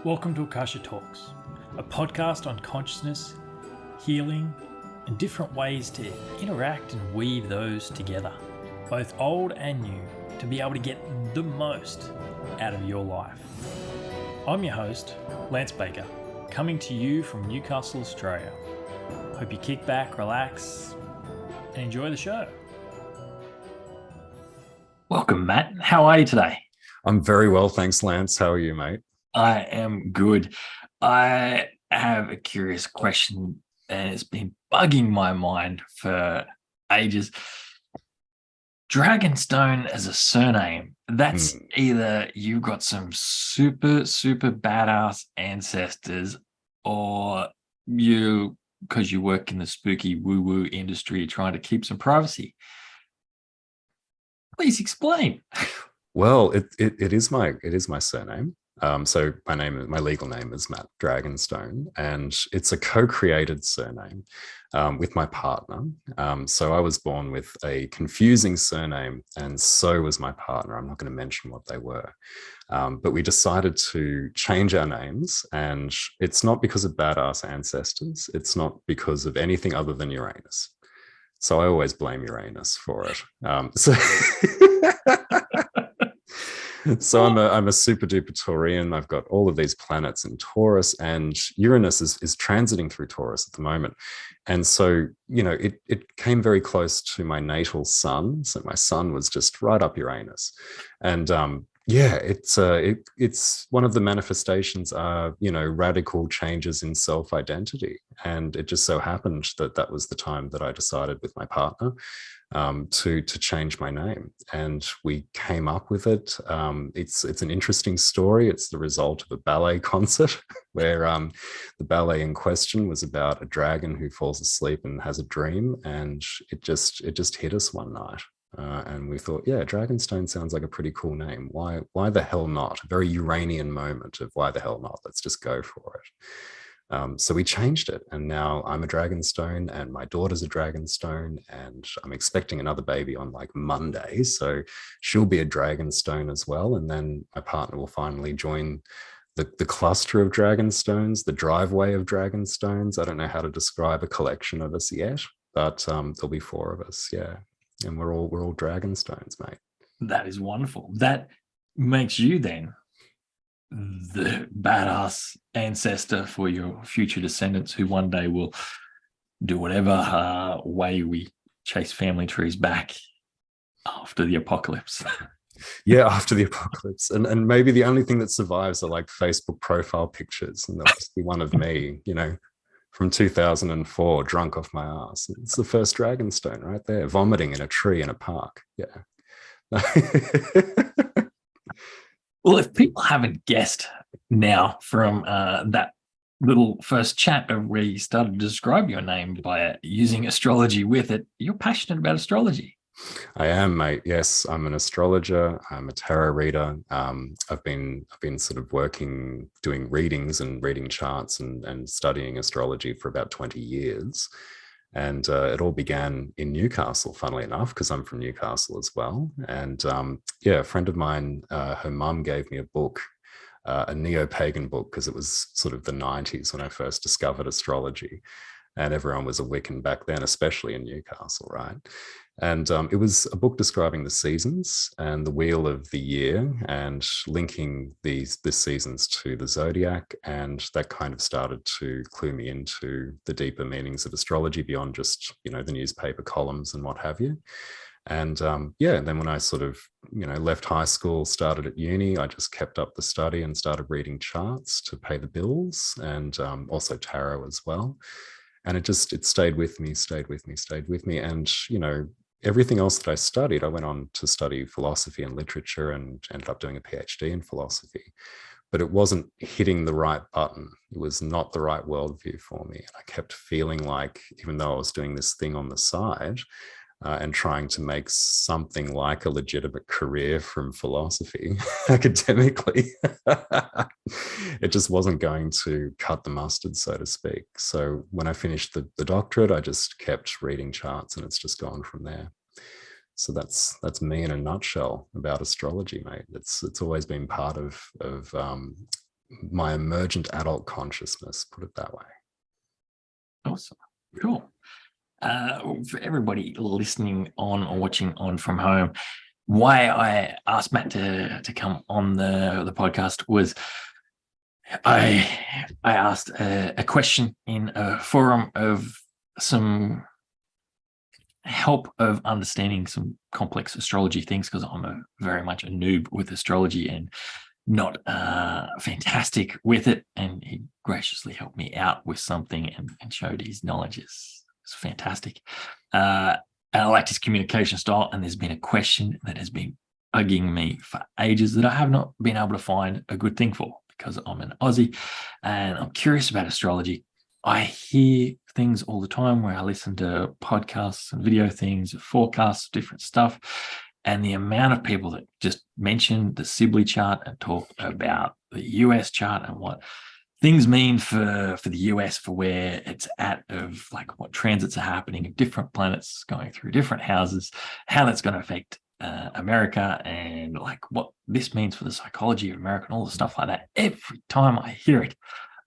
Welcome to Akasha Talks, a podcast on consciousness, healing, and different ways to interact and weave those together, both old and new, to be able to get the most out of your life. I'm your host, Lance Baker, coming to you from Newcastle, Australia. Hope you kick back, relax, and enjoy the show. Welcome, Matt. How are you today? I'm very well, thanks, Lance. How are you, mate? I am good. I have a curious question, and it's been bugging my mind for ages. Dragonstone as a surname, that's either you've got some super badass ancestors, or you, because you work in the spooky woo-woo industry, trying to keep some privacy. Please explain. Well, it is my surname. So my legal name is Mat Dragonstone, and it's a co-created surname with my partner. So I was born with a confusing surname, and so was my partner. I'm not going to mention what they were, but we decided to change our names, and it's not because of badass ancestors. It's not because of anything other than Uranus. So I always blame Uranus for it. So I'm a super duper Taurian. I've got all of these planets in Taurus, and Uranus is transiting through Taurus at the moment. And so, it came very close to my natal sun. So my sun was just right up Uranus. And it's one of the manifestations are, radical changes in self-identity. And it just so happened that was the time that I decided with my partner to change my name, and we came up with it. It's an interesting story. It's the result of a ballet concert where the ballet in question was about a dragon who falls asleep and has a dream, and it just hit us one night, and we thought, yeah, Dragonstone sounds like a pretty cool name. Why the hell not? A very Uranian moment of why the hell not? Let's just go for it. So we changed it, and now I'm a Dragonstone, and my daughter's a Dragonstone, and I'm expecting another baby on like Monday, so she'll be a Dragonstone as well. And then my partner will finally join the cluster of Dragonstones, the driveway of Dragonstones. I don't know how to describe a collection of us yet, but there'll be 4 of us, yeah, and we're all Dragonstones, mate. That is wonderful. That makes you then the badass ancestor for your future descendants, who one day will do whatever way we chase family trees back after the apocalypse. Yeah, after the apocalypse. And maybe the only thing that survives are like Facebook profile pictures, and there'll just be one of me, from 2004, drunk off my ass. It's the first Dragonstone right there, vomiting in a tree in a park. Yeah. Well, if people haven't guessed now from that little first chat of where you started to describe your name by using astrology with it, you're passionate about astrology. I am, mate. Yes, I'm an astrologer. I'm a tarot reader. I've been sort of doing readings and reading charts and studying astrology for about 20 years. And it all began in Newcastle, funnily enough, because I'm from Newcastle as well. And a friend of mine, her mum gave me a book, a neo-pagan book, because it was sort of the 90s when I first discovered astrology. And everyone was a Wiccan back then, especially in Newcastle, right? And it was a book describing the seasons and the wheel of the year, and linking the seasons to the zodiac. And that kind of started to clue me into the deeper meanings of astrology beyond just, the newspaper columns and what have you. And and then when I sort of, left high school, started at uni, I just kept up the study and started reading charts to pay the bills, and also tarot as well. And it stayed with me. And, everything else that I studied, I went on to study philosophy and literature and ended up doing a PhD in philosophy. But it wasn't hitting the right button. It was not the right worldview for me. I kept feeling like, even though I was doing this thing on the side and trying to make something like a legitimate career from philosophy academically, it just wasn't going to cut the mustard, so to speak. So when I finished the doctorate, I just kept reading charts, and it's just gone from there. So that's me in a nutshell about astrology, mate. It's always been part of my emergent adult consciousness, put it that way. Awesome. Cool. For everybody listening on or watching on from home, why I asked Matt to come on the podcast was I asked a question in a forum of some help of understanding some complex astrology things, because I'm very much a noob with astrology and not fantastic with it, and he graciously helped me out with something and showed his knowledge is fantastic. And I liked his communication style, and there's been a question that has been bugging me for ages that I have not been able to find a good thing for, because I'm an Aussie and I'm curious about astrology. I hear things all the time where I listen to podcasts and video things, forecasts, different stuff. And the amount of people that just mention the Sibley chart and talk about the US chart and what things mean for the US, for where it's at, of like what transits are happening of different planets going through different houses, how that's going to affect America, and like what this means for the psychology of America and all the stuff like that. Every time I hear it,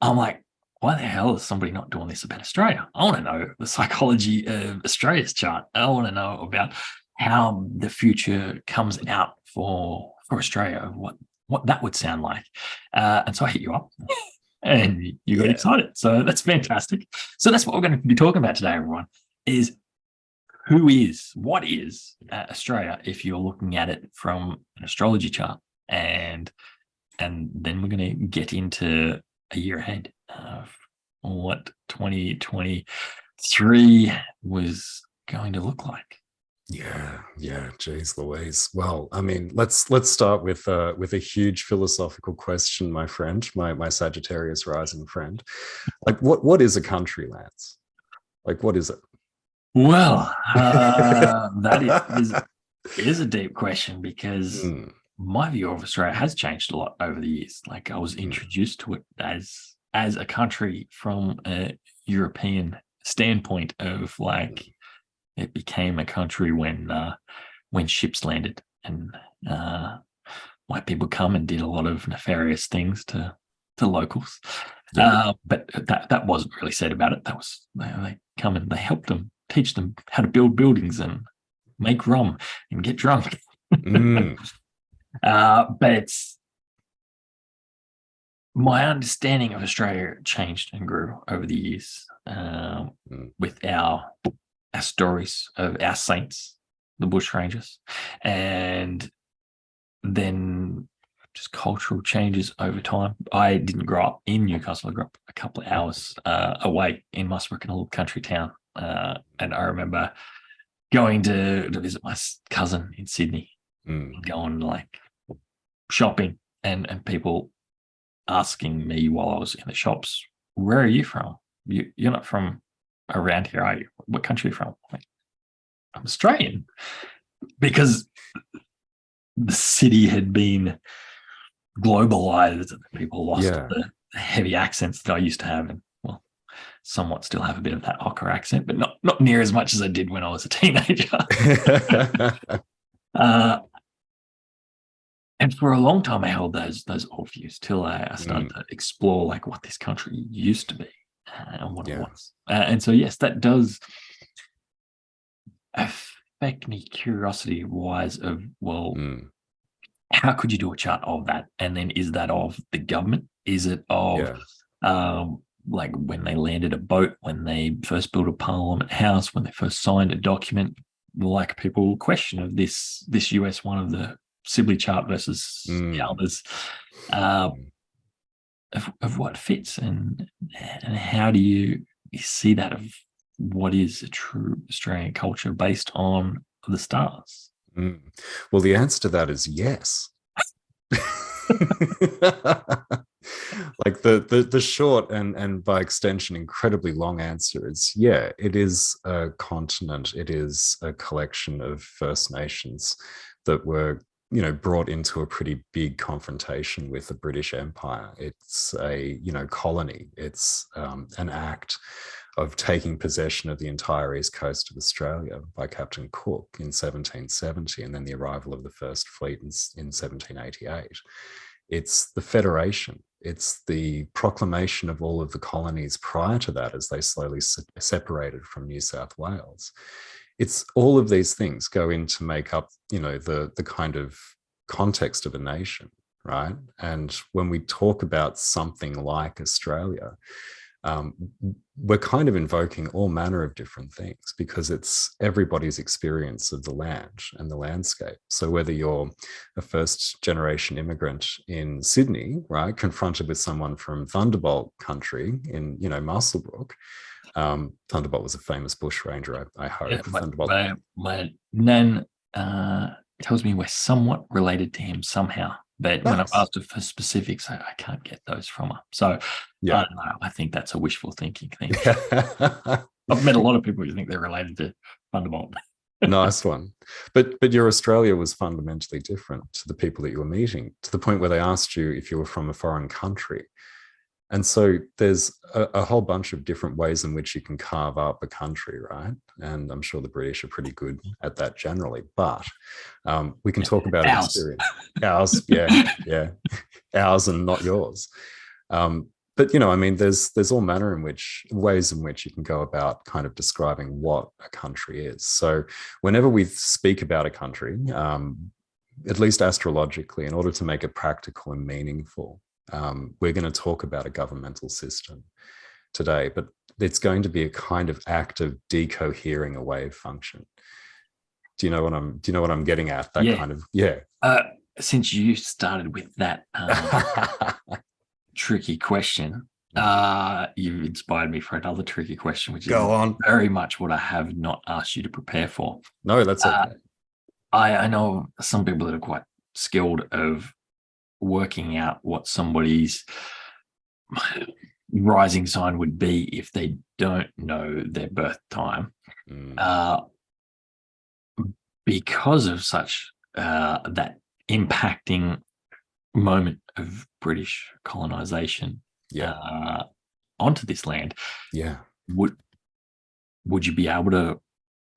I'm like, why the hell is somebody not doing this about Australia? I want to know the psychology of Australia's chart. I want to know about how the future comes out for Australia, what that would sound like. And so I hit you up and you got excited. So that's fantastic. So that's what we're going to be talking about today, everyone, is what is Australia if you're looking at it from an astrology chart. And then we're going to get into a year ahead of what 2023 was going to look like. Yeah, geez Louise. Well, I mean, let's start with a huge philosophical question, my friend, my Sagittarius rising friend. Like, what is a country, Lance? Like, what is it? Well, that is a deep question, because my view of Australia has changed a lot over the years. Like, I was introduced to it as a country from a European standpoint of like, it became a country when ships landed and white people come and did a lot of nefarious things to locals. But that wasn't really said about it. That was, they come and they helped them, teach them how to build buildings and make rum and get drunk. But it's, my understanding of Australia changed and grew over the years with our stories of our saints, the bushrangers, and then just cultural changes over time. I didn't grow up in Newcastle. I grew up a couple of hours away in Muswellbrook, in a little country town. And I remember going to visit my cousin in Sydney, going like shopping, and people asking me while I was in the shops, where are you from? You're not from around here, are you? What country are you from? I'm Australian, because the city had been globalized and people lost the heavy accents that I used to have, and well, somewhat still have a bit of that Ocker accent, but not near as much as I did when I was a teenager. And for a long time I held those old views till I started to explore like what this country used to be and what it was. And so yes, that does affect me curiosity wise of, well, how could you do a chart of that? And then is that of the government? Is it of like when they landed a boat, when they first built a Parliament House, when they first signed a document, like people question of this US one of the Sibley chart versus the others, of what fits, and how do you see that of what is a true Australian culture based on the stars? Well, the answer to that is yes. Like the short and by extension incredibly long answer is it is a continent. It is a collection of First Nations that were brought into a pretty big confrontation with the British Empire. It's a colony. It's an act of taking possession of the entire east coast of Australia by Captain Cook in 1770, and then the arrival of the first fleet in 1788. It's the Federation It's the proclamation of all of the colonies prior to that as they slowly separated from New South Wales. It's all of these things go in to make up, the kind of context of a nation, right? And when we talk about something like Australia, we're kind of invoking all manner of different things because it's everybody's experience of the land and the landscape. So whether you're a first generation immigrant in Sydney, right, confronted with someone from Thunderbolt country in, Muswellbrook, Thunderbolt was a famous bushranger, I hope. Yeah, Thunderbolt. my nan tells me we're somewhat related to him somehow. But when I've Nice. asked her for specifics, I can't get those from her. So Yeah. I don't know. I think that's a wishful thinking thing. I've met a lot of people who think they're related to Thunderbolt. Nice one. But your Australia was fundamentally different to the people that you were meeting, to the point where they asked you if you were from a foreign country. And so there's a whole bunch of different ways in which you can carve up a country, right? And I'm sure the British are pretty good at that generally, but we can talk about Ours. experience. Ours, yeah. Ours and not yours. But there's all manner ways in which you can go about kind of describing what a country is. So whenever we speak about a country, at least astrologically, in order to make it practical and meaningful, we're going to talk about a governmental system today, but it's going to be a kind of act of decohering a wave function. Do you know what I'm getting at? That kind of, yeah. Since you started with that tricky question, you've inspired me for another tricky question, which is very much what I have not asked you to prepare for. No, that's okay. I know some people that are quite skilled of working out what somebody's rising sign would be if they don't know their birth time, because of such that impacting moment of British colonization onto this land. Yeah. Would you be able to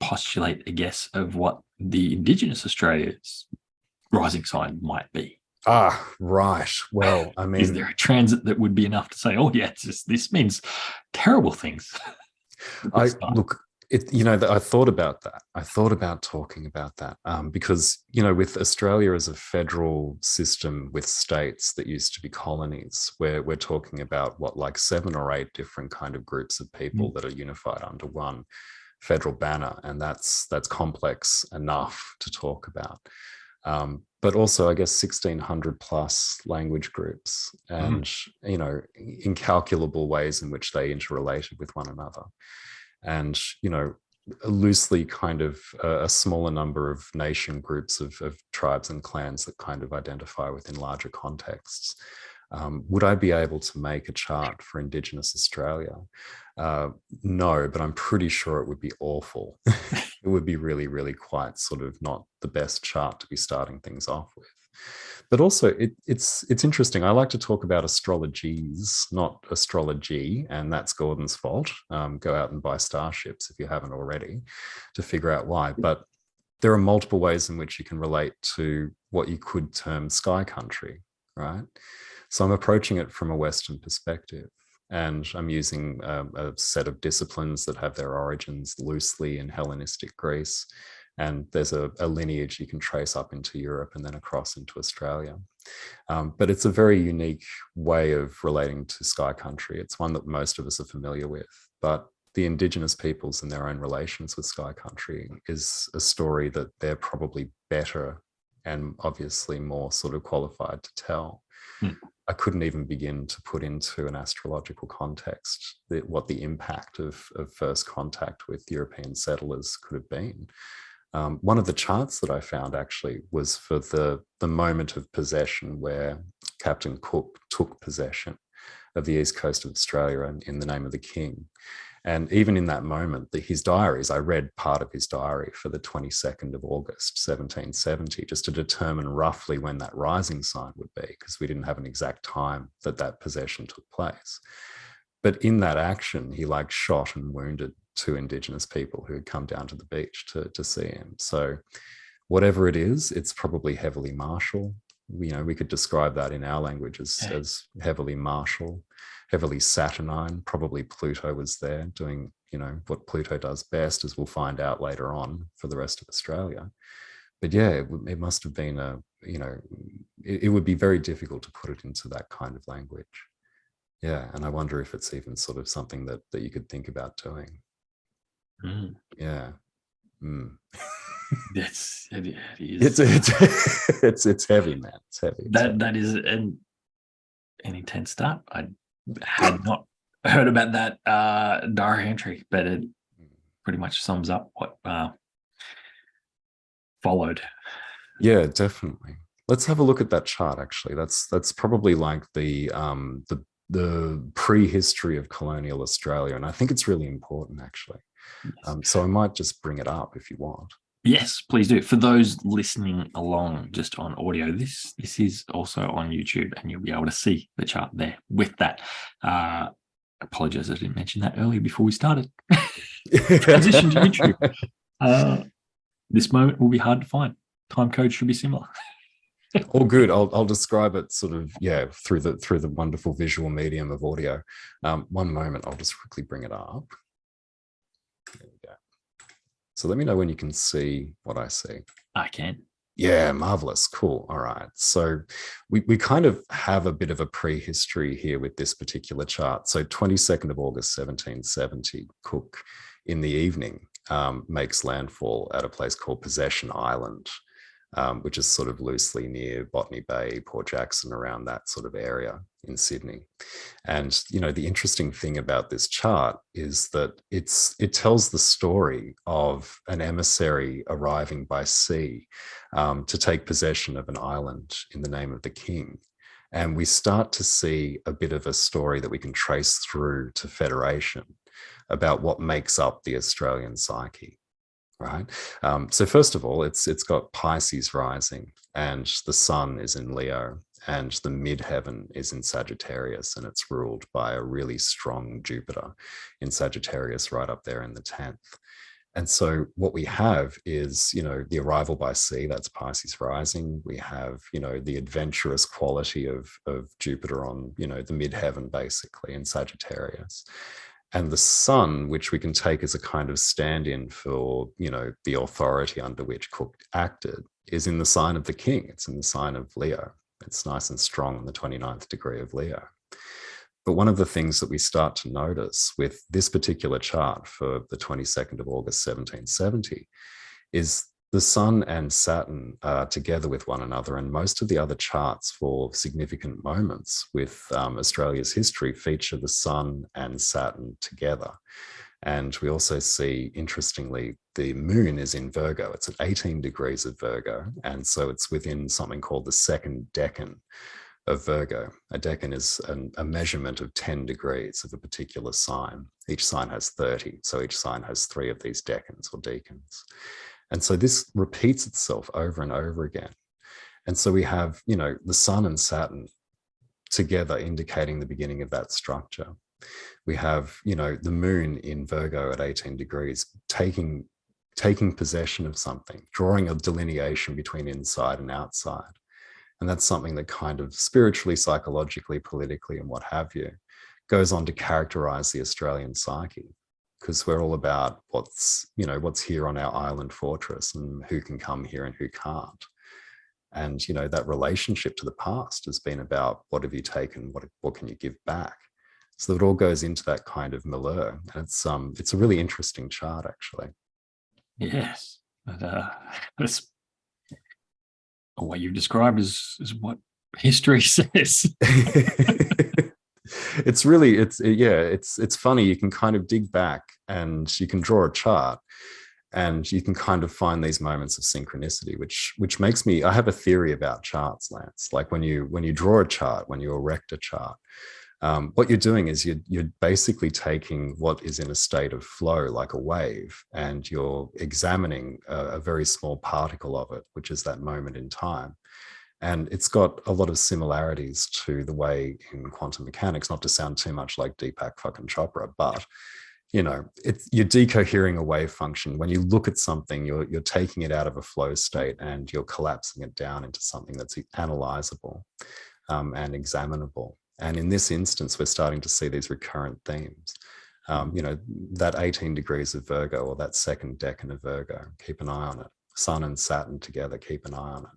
postulate a guess of what the Indigenous Australia's rising sign might be? Right. Well, I mean, is there a transit that would be enough to say, oh yeah, this means terrible things? I thought about that. I thought about talking about that because, with Australia as a federal system with states that used to be colonies, where we're talking about like 7 or 8 different kind of groups of people that are unified under one federal banner. And that's complex enough to talk about. But also, I guess, 1,600 plus language groups and, incalculable ways in which they interrelated with one another. And, loosely kind of a smaller number of nation groups of tribes and clans that kind of identify within larger contexts. Would I be able to make a chart for Indigenous Australia? No, but I'm pretty sure it would be awful. It would be really, really quite sort of not the best chart to be starting things off with. But also, it's interesting. I like to talk about astrologies, not astrology, and that's Gordon's fault. Go out and buy starships if you haven't already to figure out why. But there are multiple ways in which you can relate to what you could term sky country, right? So I'm approaching it from a Western perspective. And I'm using a set of disciplines that have their origins loosely in Hellenistic Greece. And there's a lineage you can trace up into Europe and then across into Australia. But it's a very unique way of relating to sky country. It's one that most of us are familiar with. But the Indigenous peoples and their own relations with sky country is a story that they're probably better and obviously more sort of qualified to tell. I couldn't even begin to put into an astrological context what the impact of first contact with European settlers could have been. One of the charts that I found actually was for the moment of possession where Captain Cook took possession of the east coast of Australia in the name of the king. And even in that moment, his diaries, I read part of his diary for the 22nd of August, 1770, just to determine roughly when that rising sign would be, because we didn't have an exact time that possession took place. But in that action, he shot and wounded 2 Indigenous people who had come down to the beach to see him. So whatever it is, it's probably heavily martial. we could describe that in our language as heavily martial, heavily Saturnine. Probably Pluto was there doing, what Pluto does best, as we'll find out later on for the rest of Australia. But yeah, it must have been it would be very difficult to put it into that kind of language. Yeah, and I wonder if it's even sort of something that you could think about doing. Yeah. It is. It's heavy, man. It's heavy. That is an intense start. I had not heard about that diary entry, but it pretty much sums up what followed. Yeah, definitely. Let's have a look at that chart. Actually, that's probably like the prehistory of colonial Australia, and I think it's really important, actually. Yes. So I might just bring it up if you want. Yes, please do. For those listening along just on audio, this is also on YouTube, and you'll be able to see the chart there with that. Apologize, I didn't mention that earlier before we started. Transition to YouTube. This moment will be hard to find. Time code should be similar. All good. I'll describe it sort of, through the wonderful visual medium of audio. One moment, I'll just quickly bring it up. There we go. So let me know when you can see what I see. I can. Yeah, marvelous. Cool. All right. So we kind of have a bit of a prehistory here with this particular chart. So 22nd of August, 1770, Cook in the evening makes landfall at a place called Possession Island, which is sort of loosely near Botany Bay, Port Jackson, around that sort of area in Sydney. And, the interesting thing about this chart is that it tells the story of an emissary arriving by sea to take possession of an island in the name of the king. And we start to see a bit of a story that we can trace through to Federation about what makes up the Australian psyche. Right. So first of all, it's got Pisces rising, and the sun is in Leo, and the midheaven is in Sagittarius, and it's ruled by a really strong Jupiter in Sagittarius right up there in the 10th. And so what we have is, the arrival by sea, that's Pisces rising. We have, the adventurous quality of Jupiter on, the midheaven, basically, in Sagittarius. And the sun, which we can take as a kind of stand-in for, the authority under which Cook acted, is in the sign of the king. It's in the sign of Leo. It's nice and strong in the 29th degree of Leo. But one of the things that we start to notice with this particular chart for the 22nd of August, 1770, is the sun and Saturn are together with one another, and most of the other charts for significant moments with Australia's history feature the sun and Saturn together. And we also see, interestingly, the moon is in Virgo. It's at 18 degrees of Virgo, and so it's within something called the second decan of Virgo. A decan is a measurement of 10 degrees of a particular sign. Each sign has 30, so each sign has 3 of these decans or decans. And so this repeats itself over and over again. And so we have, the sun and Saturn together indicating the beginning of that structure. We have, the moon in Virgo at 18 degrees taking possession of something, drawing a delineation between inside and outside. And that's something that kind of spiritually, psychologically, politically, and what have you, goes on to characterize the Australian psyche. Because we're all about what's here on our island fortress and who can come here and who can't. And, that relationship to the past has been about what have you taken, what can you give back? So it all goes into that kind of milieu. And it's a really interesting chart, actually. Yes. That's what you described is what history says. It's funny. You can kind of dig back and you can draw a chart and you can kind of find these moments of synchronicity, which makes me, I have a theory about charts, Lance. Like when you draw a chart, when you erect a chart, what you're doing is you're basically taking what is in a state of flow, like a wave, and you're examining a very small particle of it, which is that moment in time. And it's got a lot of similarities to the way in quantum mechanics, not to sound too much like Deepak fucking Chopra, but, you're decohering a wave function. When you look at something, you're taking it out of a flow state and you're collapsing it down into something that's analyzable and examinable. And in this instance, we're starting to see these recurrent themes. That 18 degrees of Virgo, or that second decan of Virgo, keep an eye on it. Sun and Saturn together, keep an eye on it.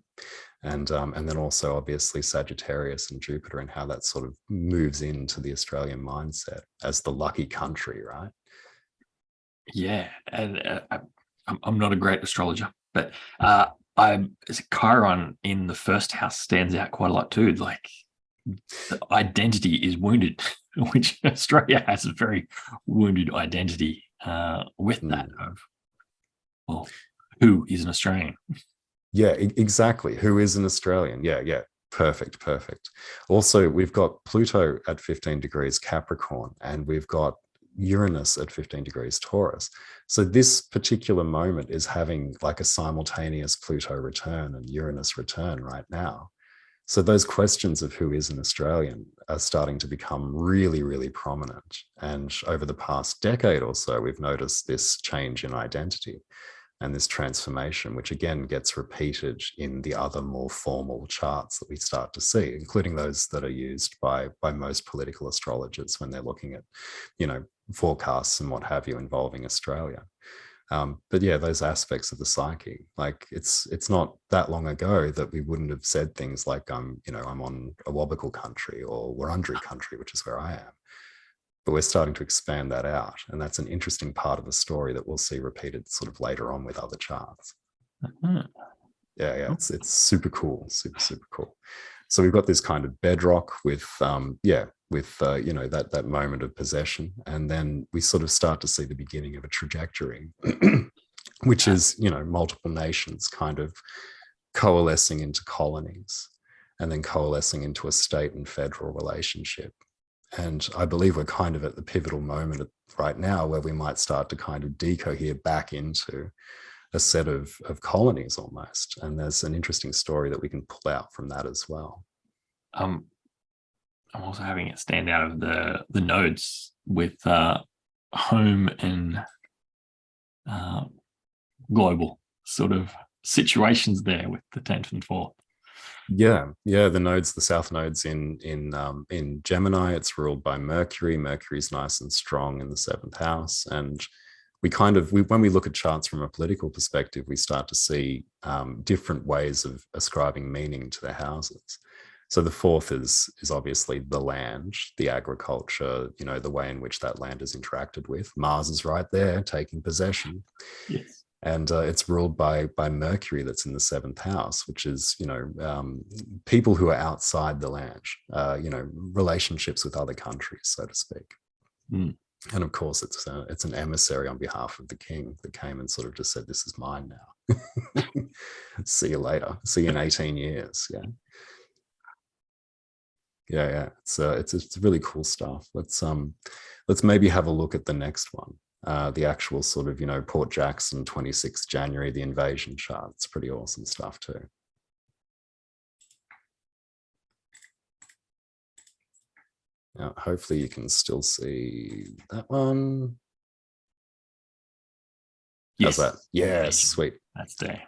And then also obviously Sagittarius and Jupiter, and how that sort of moves into the Australian mindset as the lucky country, right? Yeah, and I'm not a great astrologer, but Chiron in the first house stands out quite a lot too. Like, the identity is wounded, which Australia has a very wounded identity with that of, well, who is an Australian? Yeah, exactly. Who is an Australian? Yeah. Perfect. Also, we've got Pluto at 15 degrees Capricorn, and we've got Uranus at 15 degrees Taurus. So this particular moment is having like a simultaneous Pluto return and Uranus return right now. So those questions of who is an Australian are starting to become really, really prominent. And over the past decade or so, we've noticed this change in identity and this transformation, which again gets repeated in the other more formal charts that we start to see, including those that are used by most political astrologers when they're looking at, forecasts and what have you involving Australia. But yeah, those aspects of the psyche, like it's not that long ago that we wouldn't have said things like, I'm on a Awabakal country or Wurundjeri country, which is where I am. But we're starting to expand that out. And that's an interesting part of the story that we'll see repeated sort of later on with other charts. Yeah, it's super cool, super cool. So we've got this kind of bedrock with that moment of possession, and then we sort of start to see the beginning of a trajectory, which is multiple nations kind of coalescing into colonies, and then coalescing into a state and federal relationship. And I believe we're kind of at the pivotal moment right now where we might start to kind of decohere back into a set of colonies almost. And there's an interesting story that we can pull out from that as well. I'm also having it stand out of the nodes with home and global sort of situations there with the 10th and 4th. Yeah, the nodes, the south nodes in Gemini, it's ruled by Mercury. Mercury's nice and strong in the 7th house, and when we look at charts from a political perspective, we start to see different ways of ascribing meaning to the houses. So the 4th is obviously the land, the agriculture, the way in which that land is interacted with. Mars is right there, taking possession. Yes. And it's ruled by Mercury, that's in the 7th house, which is, people who are outside the land, relationships with other countries, so to speak. Mm. And of course, it's an emissary on behalf of the king that came and sort of just said, "This is mine now. See you later. See you in 18 years." Yeah. It's really cool stuff. Let's maybe have a look at the next one. The actual sort of, Port Jackson, 26th January, the invasion chart. It's pretty awesome stuff too. Now, hopefully you can still see that one. Yes. How's that? Yeah, sweet. That's there.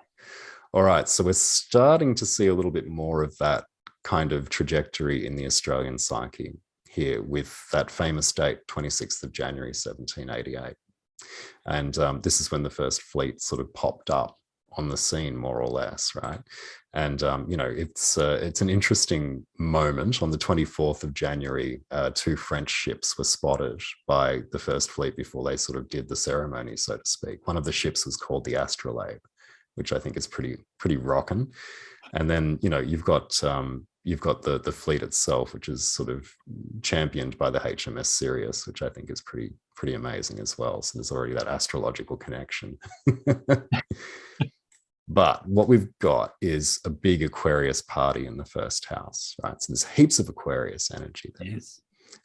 All right, so we're starting to see a little bit more of that kind of trajectory in the Australian psyche here with that famous date, 26th of January, 1788. And this is when the first fleet sort of popped up on the scene, more or less, right? And it's an interesting moment. On the 24th of January, 2 French ships were spotted by the first fleet before they sort of did the ceremony, so to speak. One of the ships was called the Astrolabe, which I think is pretty rocking. And then you've got the fleet itself, which is sort of championed by the HMS Sirius, which I think is pretty amazing as well. So there's already that astrological connection. But what we've got is a big Aquarius party in the first house, right? So there's heaps of Aquarius energy there. Yes.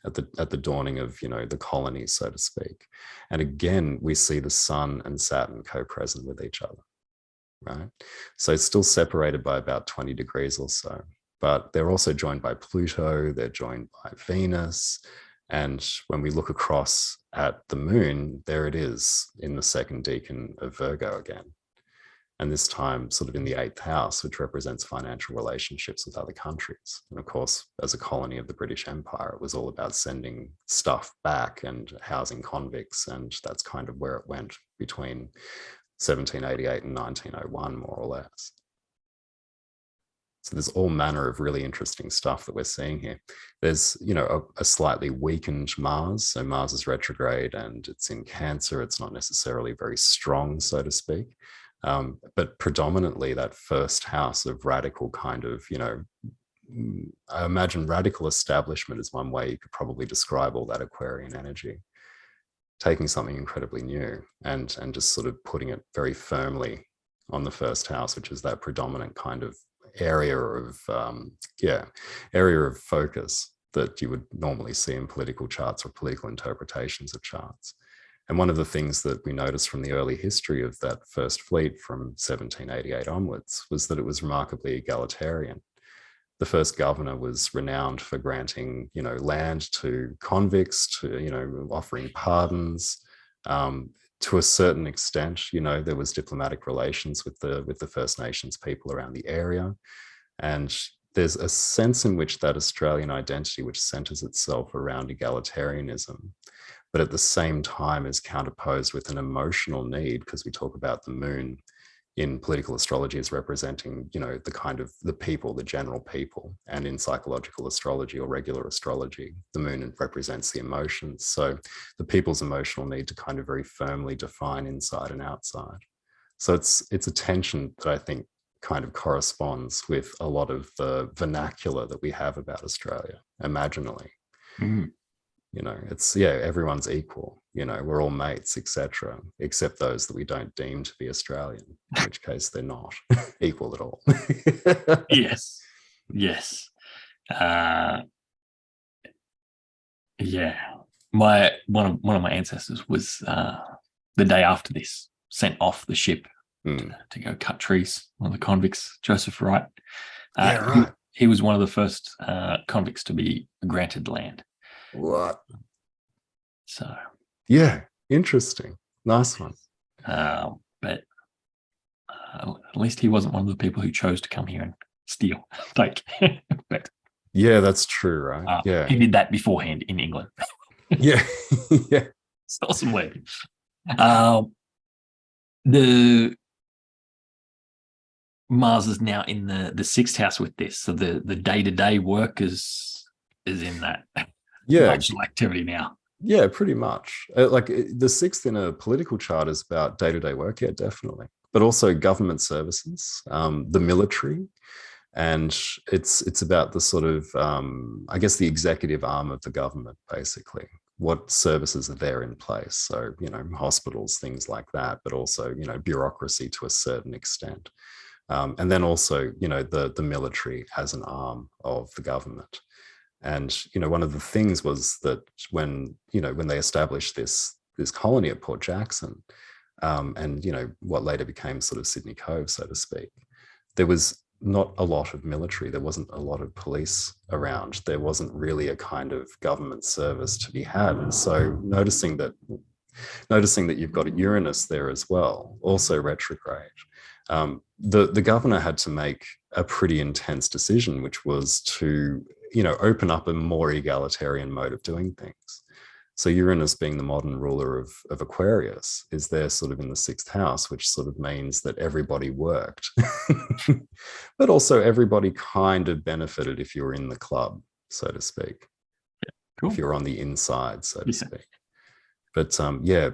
At the dawning of the colony, so to speak. And again, we see the Sun and Saturn co-present with each other, right? So it's still separated by about 20 degrees or so, but they're also joined by Pluto, they're joined by Venus, And when we look across at the moon, there it is in the second decan of Virgo again. And this time sort of in the 8th house, which represents financial relationships with other countries. And of course, as a colony of the British Empire, it was all about sending stuff back and housing convicts. And that's kind of where it went between 1788 and 1901, more or less. So there's all manner of really interesting stuff that we're seeing here. There's, a slightly weakened Mars. So Mars is retrograde and it's in Cancer. It's not necessarily very strong, so to speak. But predominantly that first house of radical kind of, I imagine radical establishment is one way you could probably describe all that Aquarian energy. Taking something incredibly new and just sort of putting it very firmly on the first house, which is that predominant kind of area of focus that you would normally see in political charts or political interpretations of charts. And one of the things that we noticed from the early history of that first fleet from 1788 onwards was that it was remarkably egalitarian. The first governor was renowned for granting, land to convicts, to, offering pardons. To a certain extent, there was diplomatic relations with the First Nations people around the area. And there's a sense in which that Australian identity, which centers itself around egalitarianism, but at the same time is counterposed with an emotional need, because we talk about the moon in political astrology as representing, the kind of the people, the general people. And in psychological astrology or regular astrology, the moon represents the emotions. So the people's emotional need to kind of very firmly define inside and outside. So it's a tension that I think kind of corresponds with a lot of the vernacular that we have about Australia, imaginally. It's, everyone's equal, we're all mates, etc., except those that we don't deem to be Australian, in which case they're not equal at all. Yes. One of my ancestors was the day after this sent off the ship to go cut trees. One of the convicts, Joseph Wright. Right. He was one of the first convicts to be granted land. What? So interesting. Nice one. But at least he wasn't one of the people who chose to come here and steal. But that's true, right? He did that beforehand in England. Yeah. Stole some land. The Mars is now in the 6th house with this, so the day-to-day work is in that. Marginal activity now. Yeah, pretty much. Like the 6th in a political chart is about day-to-day work. Yeah, definitely. But also government services, the military, and it's about the sort of, I guess, the executive arm of the government, basically. What services are there in place? So, hospitals, things like that, but also, bureaucracy to a certain extent. And then also, the military as an arm of the government. And, one of the things was that when they established this colony at Port Jackson, and, what later became sort of Sydney Cove, so to speak, there was not a lot of military. There wasn't a lot of police around. There wasn't really a kind of government service to be had. And so noticing that you've got Uranus there as well, also retrograde, the governor had to make a pretty intense decision, which was to open up a more egalitarian mode of doing things. So Uranus, being the modern ruler of Aquarius, is there sort of in the 6th house, which sort of means that everybody worked, but also everybody kind of benefited if you were in the club, so to speak. Cool. If you're on the inside, so to speak. But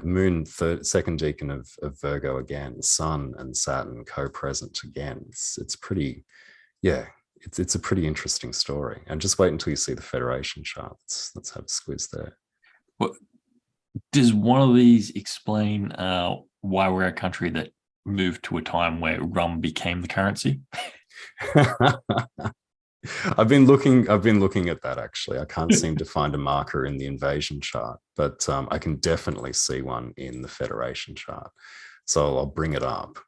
moon, second decan of Virgo again, Sun and Saturn co-present again. It's pretty, it's a pretty interesting story. And just wait until you see the Federation charts. Let's have a squeeze there. Well, does one of these explain why we're a country that moved to a time where rum became the currency? I've been looking at that, actually. I can't seem to find a marker in the invasion chart, but I can definitely see one in the Federation chart. So I'll bring it up.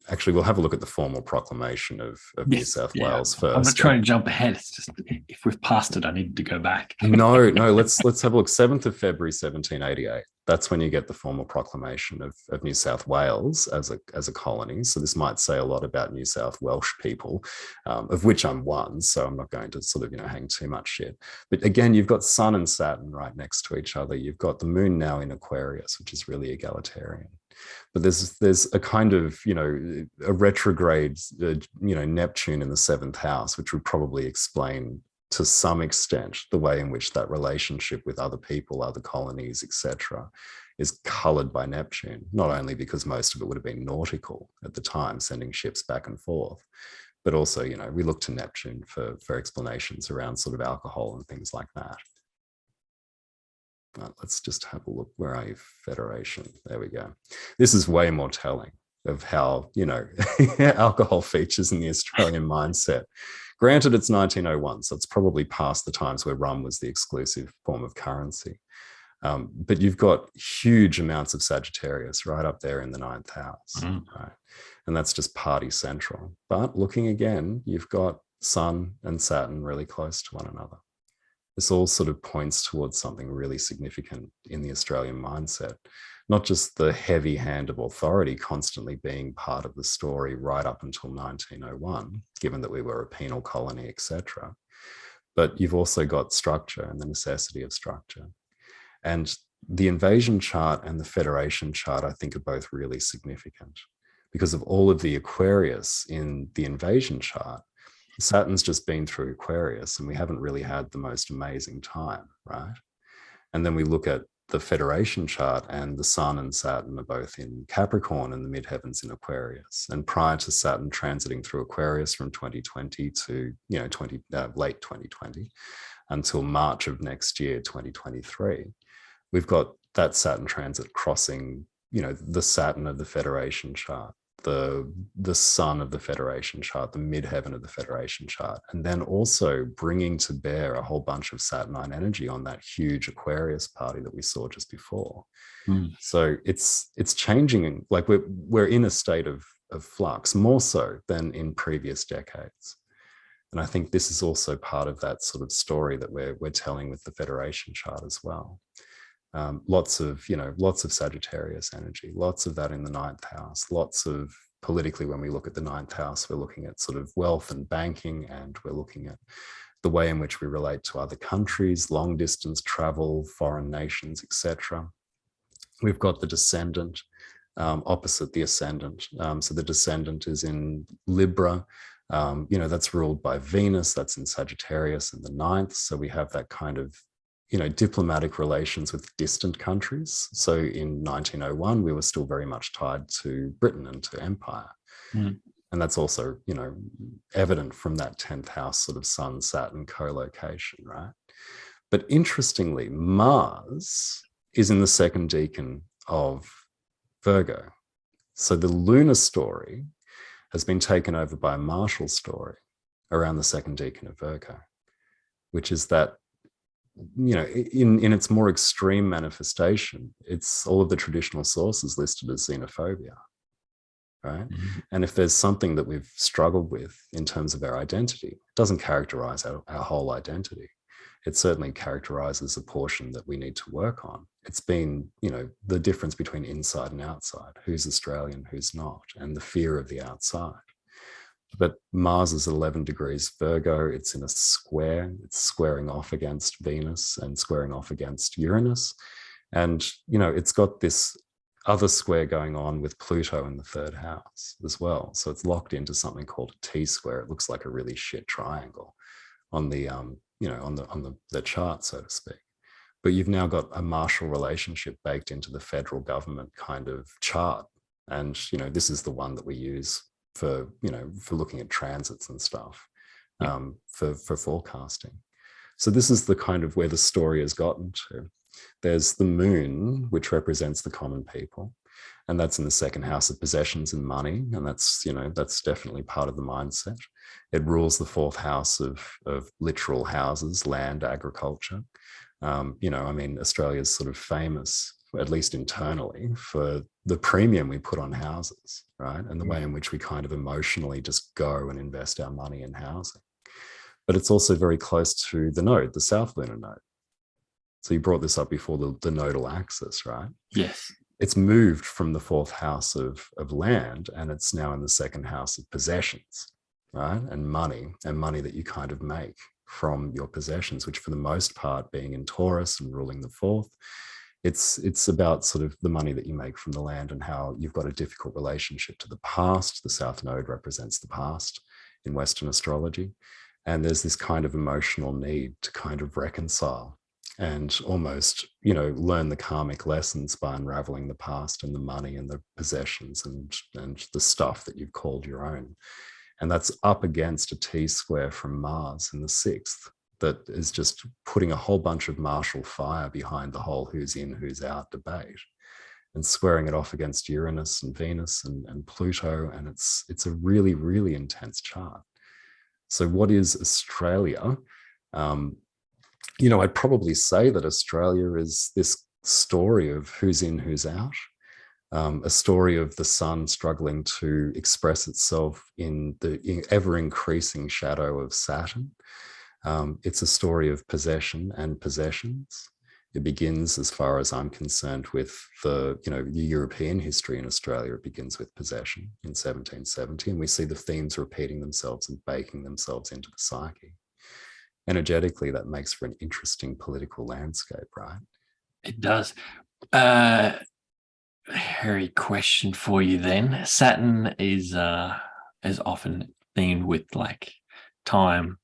Actually, we'll have a look at the formal proclamation of New South Wales first. I'm not trying to jump ahead. It's just if we've passed it, I need to go back. No, let's have a look. 7th of February, 1788. That's when you get the formal proclamation of New South Wales as a colony. So this might say a lot about New South Welsh people, of which I'm one. So I'm not going to sort of, hang too much shit. But again, you've got Sun and Saturn right next to each other. You've got the moon now in Aquarius, which is really egalitarian. But there's a kind of, a retrograde, Neptune in the 7th house, which would probably explain to some extent the way in which that relationship with other people, other colonies, etc., is colored by Neptune, not only because most of it would have been nautical at the time, sending ships back and forth, but also, we look to Neptune for explanations around sort of alcohol and things like that. Let's just have a look. Where are you? Federation. There we go. This is way more telling of how, alcohol features in the Australian mindset. Granted, it's 1901, so it's probably past the times where rum was the exclusive form of currency. But you've got huge amounts of Sagittarius right up there in the 9th house, right? And that's just party central. But looking again, you've got Sun and Saturn really close to one another. This all sort of points towards something really significant in the Australian mindset, not just the heavy hand of authority constantly being part of the story right up until 1901, given that we were a penal colony, etc. But you've also got structure and the necessity of structure. And the invasion chart and the federation chart, I think, are both really significant because of all of the Aquarius in the invasion chart. Saturn's just been through Aquarius and we haven't really had the most amazing time, right? And then we look at the federation chart and the Sun and Saturn are both in Capricorn and the midheavens in Aquarius. And prior to Saturn transiting through Aquarius from 2020 to, late 2020 until March of next year, 2023, we've got that Saturn transit crossing, the Saturn of the federation chart, the Sun of the federation chart, the midheaven of the federation chart, and then also bringing to bear a whole bunch of Saturnine energy on that huge Aquarius party that we saw just before. So it's changing. Like we're in a state of flux, more so than in previous decades. And I think this is also part of that sort of story that we're telling with the federation chart as well. Lots of Sagittarius energy, lots of that in the 9th house, lots of politically, when we look at the 9th house, we're looking at sort of wealth and banking, and we're looking at the way in which we relate to other countries, long distance travel, foreign nations, etc. We've got the descendant opposite the ascendant. So the descendant is in Libra. That's ruled by Venus, that's in Sagittarius in the 9th. So we have that kind of diplomatic relations with distant countries. So in 1901, we were still very much tied to Britain and to empire. And that's also, evident from that 10th house sort of Sun, Saturn co-location, right? But interestingly, Mars is in the 2nd decan of Virgo. So the lunar story has been taken over by a martial story around the 2nd decan of Virgo, which is that in its more extreme manifestation, it's all of the traditional sources listed as xenophobia, right? And if there's something that we've struggled with in terms of our identity, it doesn't characterize our whole identity. It certainly characterizes a portion that we need to work on. It's been, the difference between inside and outside, who's Australian, who's not, and the fear of the outside. But Mars is 11 degrees Virgo. It's in a square. It's squaring off against Venus and squaring off against Uranus. And, it's got this other square going on with Pluto in the 3rd house as well. So it's locked into something called a T-square. It looks like a really shit triangle on the, on the chart, so to speak. But you've now got a martial relationship baked into the federal government kind of chart. And, this is the one that we use for looking at transits and stuff, for forecasting. So this is the kind of where the story has gotten to. There's the moon, which represents the common people, and that's in the 2nd house of possessions and money, and that's definitely part of the mindset. It rules the 4th house of literal houses, land, agriculture. Australia's sort of famous at least internally, for the premium we put on houses, right? And the way in which we kind of emotionally just go and invest our money in housing. But it's also very close to the node, the South Lunar node. So you brought this up before, the nodal axis, right? Yes. It's moved from the fourth house of land, and it's now in the second house of possessions, right? And money that you kind of make from your possessions, which for the most part being in Taurus and ruling the fourth, it's about sort of the money that you make from the land and how you've got a difficult relationship to the past. The South Node represents the past in Western astrology. And there's this kind of emotional need to kind of reconcile and almost, learn the karmic lessons by unraveling the past and the money and the possessions and the stuff that you've called your own. And that's up against a T-square from Mars in the sixth that is just putting a whole bunch of martial fire behind the whole who's in, who's out debate, and squaring it off against Uranus and Venus and Pluto. And it's a really, really intense chart. So what is Australia? I'd probably say that Australia is this story of who's in, who's out. A story of the sun struggling to express itself in the ever-increasing shadow of Saturn. It's a story of possession and possessions. It begins, as far as I'm concerned, with the European history in Australia. It begins with possession in 1770, and we see the themes repeating themselves and baking themselves into the psyche. Energetically, that makes for an interesting political landscape, right? It does. Harry, question for you then. Saturn is often themed with like time,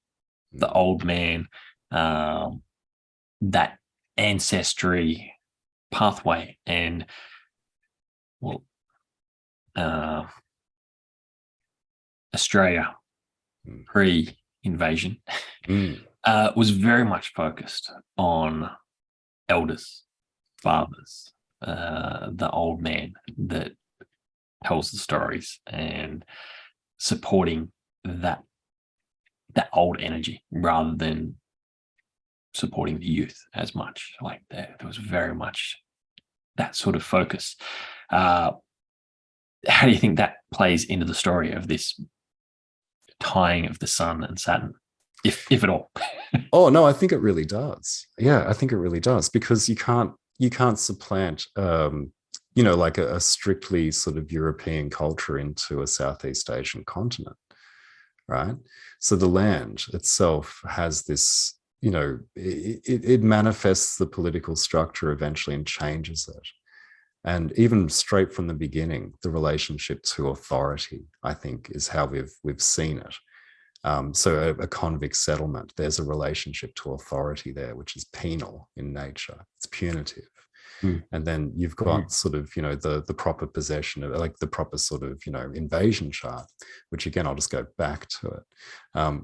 the old man, that ancestry pathway, and Australia pre-invasion was very much focused on elders, fathers, the old man that tells the stories, and supporting that old energy rather than supporting the youth as much. Like there was very much that sort of focus. How do you think that plays into the story of this tying of the sun and Saturn, if at all? Oh no, I think it really does. Yeah, I think it really does, because you can't supplant like a strictly sort of European culture into a Southeast Asian continent, right? So the land itself has this, it manifests the political structure eventually and changes it. And even straight from the beginning, the relationship to authority, I think, is how we've seen it. So a convict settlement, there's a relationship to authority there, which is penal in nature. It's punitive. And then you've got sort of, the proper possession of, like the proper sort of, invasion chart, which again, I'll just go back to it.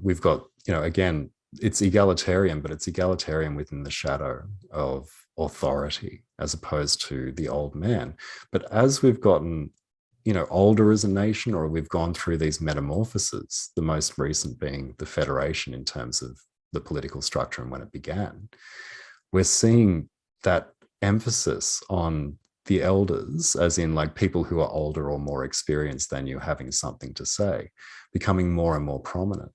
We've got, again, it's egalitarian, but it's egalitarian within the shadow of authority as opposed to the old man. But as we've gotten, older as a nation, or we've gone through these metamorphoses, the most recent being the Federation in terms of the political structure and when it began, we're seeing that emphasis on the elders, as in like people who are older or more experienced than you having something to say, becoming more and more prominent.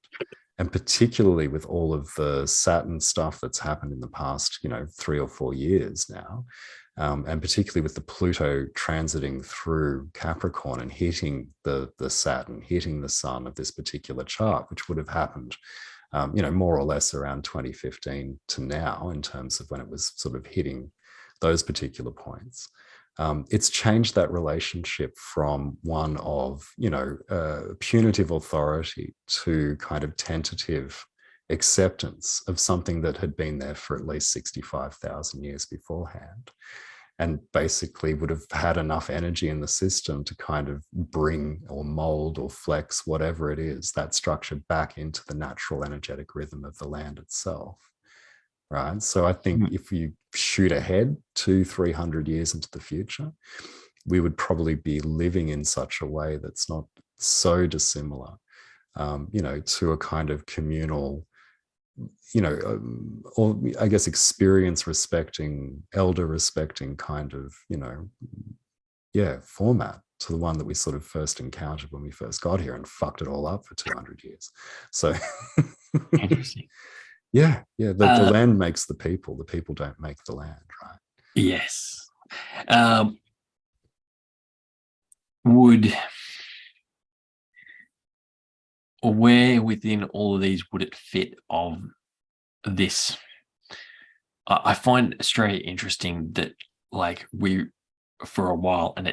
And particularly with all of the Saturn stuff that's happened in the past, 3 or 4 years now, and particularly with the Pluto transiting through Capricorn and hitting the Saturn, hitting the sun of this particular chart, which would have happened, more or less around 2015 to now in terms of when it was sort of hitting those particular points. It's changed that relationship from one of, punitive authority to kind of tentative acceptance of something that had been there for at least 65,000 years beforehand, and basically would have had enough energy in the system to kind of bring or mold or flex whatever it is, that structure back into the natural energetic rhythm of the land itself. Right. So I think if you shoot ahead 200-300 years into the future, we would probably be living in such a way that's not so dissimilar, to a kind of communal or I guess experience respecting, elder respecting kind of, format to the one that we sort of first encountered when we first got here and fucked it all up for 200 years. So Interesting. The land makes the people don't make the land, right? Yes. Where within all of these would it fit of this? I find Australia interesting that, like, we, for a while, and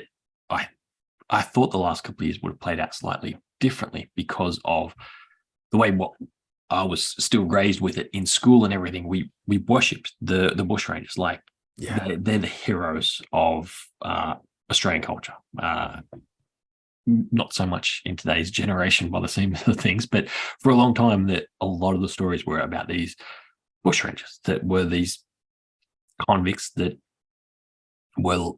I thought the last couple of years would have played out slightly differently because of the way what I was still raised with it in school and everything. We worshipped the bushrangers, like they're the heroes of Australian culture. Not so much in today's generation by the seams of things, but for a long time that a lot of the stories were about these bushrangers that were these convicts that were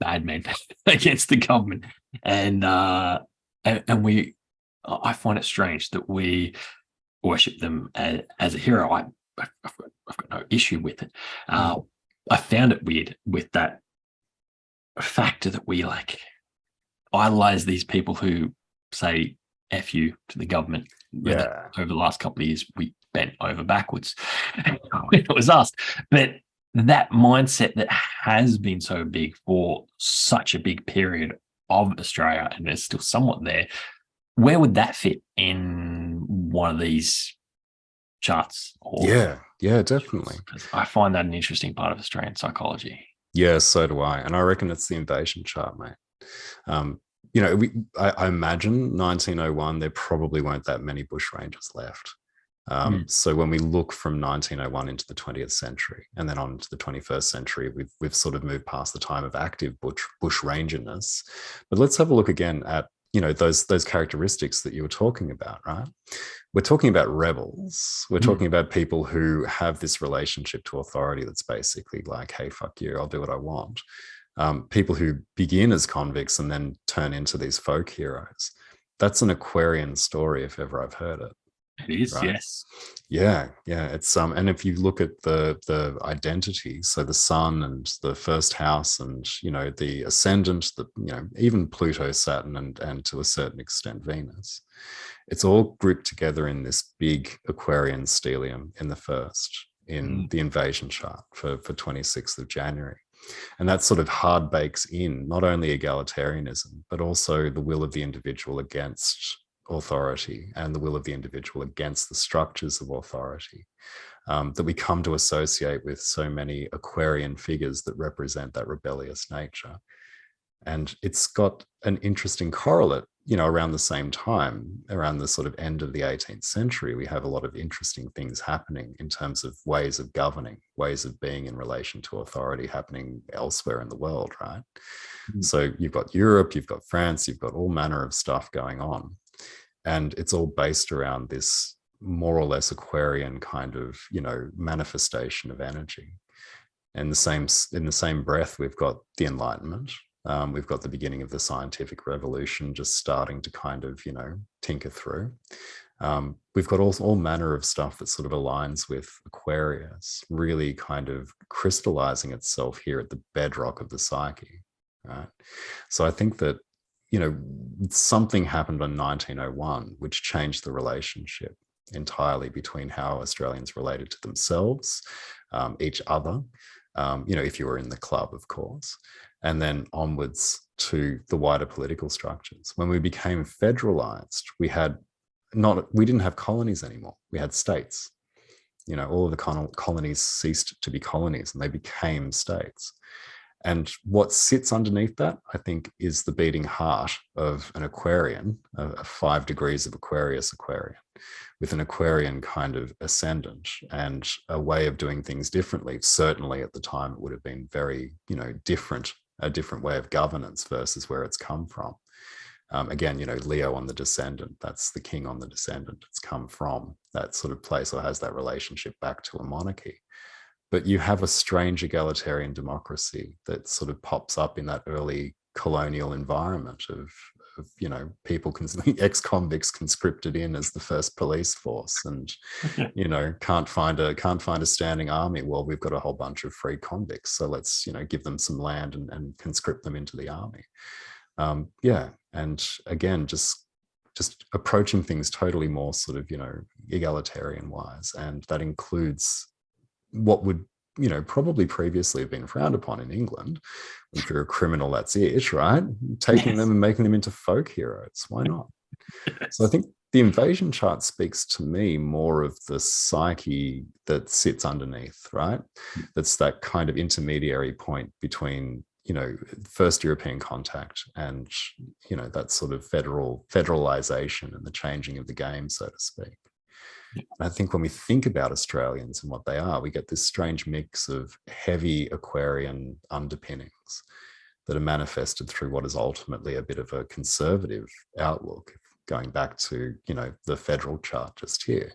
bad men against the government. And I find it strange that we worship them as a hero. I've got no issue with it. I found it weird with that factor that we like idolize these people who say F you to the government. Over the last couple of years, we bent over backwards when it was asked. But that mindset that has been so big for such a big period of Australia and is still somewhat there, where would that fit in one of these charts? Definitely. I find that an interesting part of Australian psychology. Yeah, so do I. And I reckon it's the invasion chart, mate. I imagine 1901, there probably weren't that many bushrangers left. So when we look from 1901 into the 20th century and then on into the 21st century, we've sort of moved past the time of active bushrangerness. But let's have a look again at those characteristics that you were talking about, right? We're talking about rebels. We're talking about people who have this relationship to authority that's basically like, hey, fuck you, I'll do what I want. People who begin as convicts and then turn into these folk heroes. That's an Aquarian story, if ever I've heard it. It is, right? yes. Yeah. It's and if you look at the identity, so the sun and the first house and the ascendant, even Pluto, Saturn, and to a certain extent Venus, it's all grouped together in this big Aquarian stellium in the first, in the invasion chart for 26th of January. And that sort of hard bakes in not only egalitarianism, but also the will of the individual against authority and the will of the individual against the structures of authority that we come to associate with so many Aquarian figures that represent that rebellious nature. And it's got an interesting correlate, around the same time, around the sort of end of the 18th century, we have a lot of interesting things happening in terms of ways of governing, ways of being in relation to authority happening elsewhere in the world, right? So you've got Europe, you've got France, you've got all manner of stuff going on. And it's all based around this more or less Aquarian kind of, manifestation of energy. And in the same breath, we've got the Enlightenment. We've got the beginning of the scientific revolution just starting to kind of, tinker through. We've got all manner of stuff that sort of aligns with Aquarius, really kind of crystallizing itself here at the bedrock of the psyche, right? So I think that, something happened in 1901, which changed the relationship entirely between how Australians related to themselves, each other, if you were in the club, of course, and then onwards to the wider political structures. When we became federalized, we didn't have colonies anymore. We had states. All of the colonies ceased to be colonies and they became states. And what sits underneath that, I think, is the beating heart of an Aquarian, a 5 degrees of Aquarius Aquarian, with an Aquarian kind of ascendant and a way of doing things differently. Certainly at the time, it would have been very, different, a different way of governance versus where it's come from. Again, Leo on the descendant, that's the king on the descendant. It's come from that sort of place or has that relationship back to a monarchy. But you have a strange egalitarian democracy that sort of pops up in that early colonial environment of people, ex-convicts conscripted in as the first police force, and can't find a standing army. Well, we've got a whole bunch of free convicts, so let's give them some land and conscript them into the army. And again, just approaching things totally more sort of egalitarian wise, and that includes what would probably previously have been frowned upon in England. If you're a criminal, that's it, right? Taking them and making them into folk heroes. Why not? So I think the invasion chart speaks to me more of the psyche that sits underneath, right? That's that kind of intermediary point between, first European contact and, that sort of federalization and the changing of the game, so to speak. And I think when we think about Australians and what they are, we get this strange mix of heavy Aquarian underpinnings that are manifested through what is ultimately a bit of a conservative outlook. Going back to, the federal chart just here,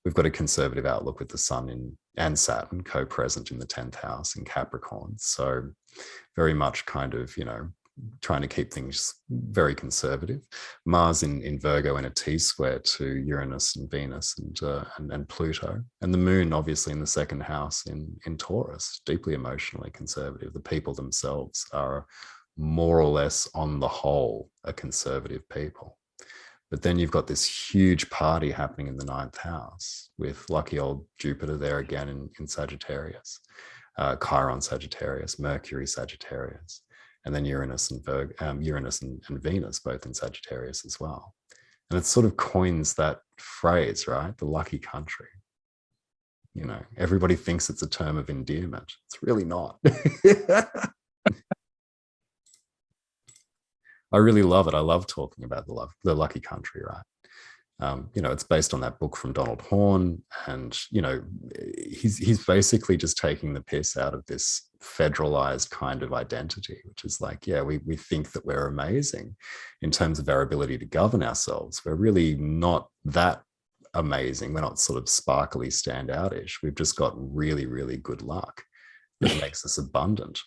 we've got a conservative outlook with the Sun and Saturn co-present in the 10th house in Capricorn. So very much kind of, trying to keep things very conservative. Mars in Virgo in a T-square to Uranus and Venus and Pluto, and the Moon obviously in the second house in Taurus, deeply emotionally conservative. The people themselves are more or less on the whole a conservative people. But then you've got this huge party happening in the 9th house with lucky old Jupiter there again in Sagittarius, Chiron Sagittarius, Mercury Sagittarius, and then Uranus and Venus both in Sagittarius as well. And it sort of coins that phrase, right? The lucky country. Everybody thinks it's a term of endearment. It's really not. I really love it. I love talking about the lucky country, right? It's based on that book from Donald Horne, and he's basically just taking the piss out of this federalized kind of identity, which is like, we think that we're amazing in terms of our ability to govern ourselves. We're really not that amazing. We're not sort of sparkly standoutish. We've just got really, really good luck that makes us abundant.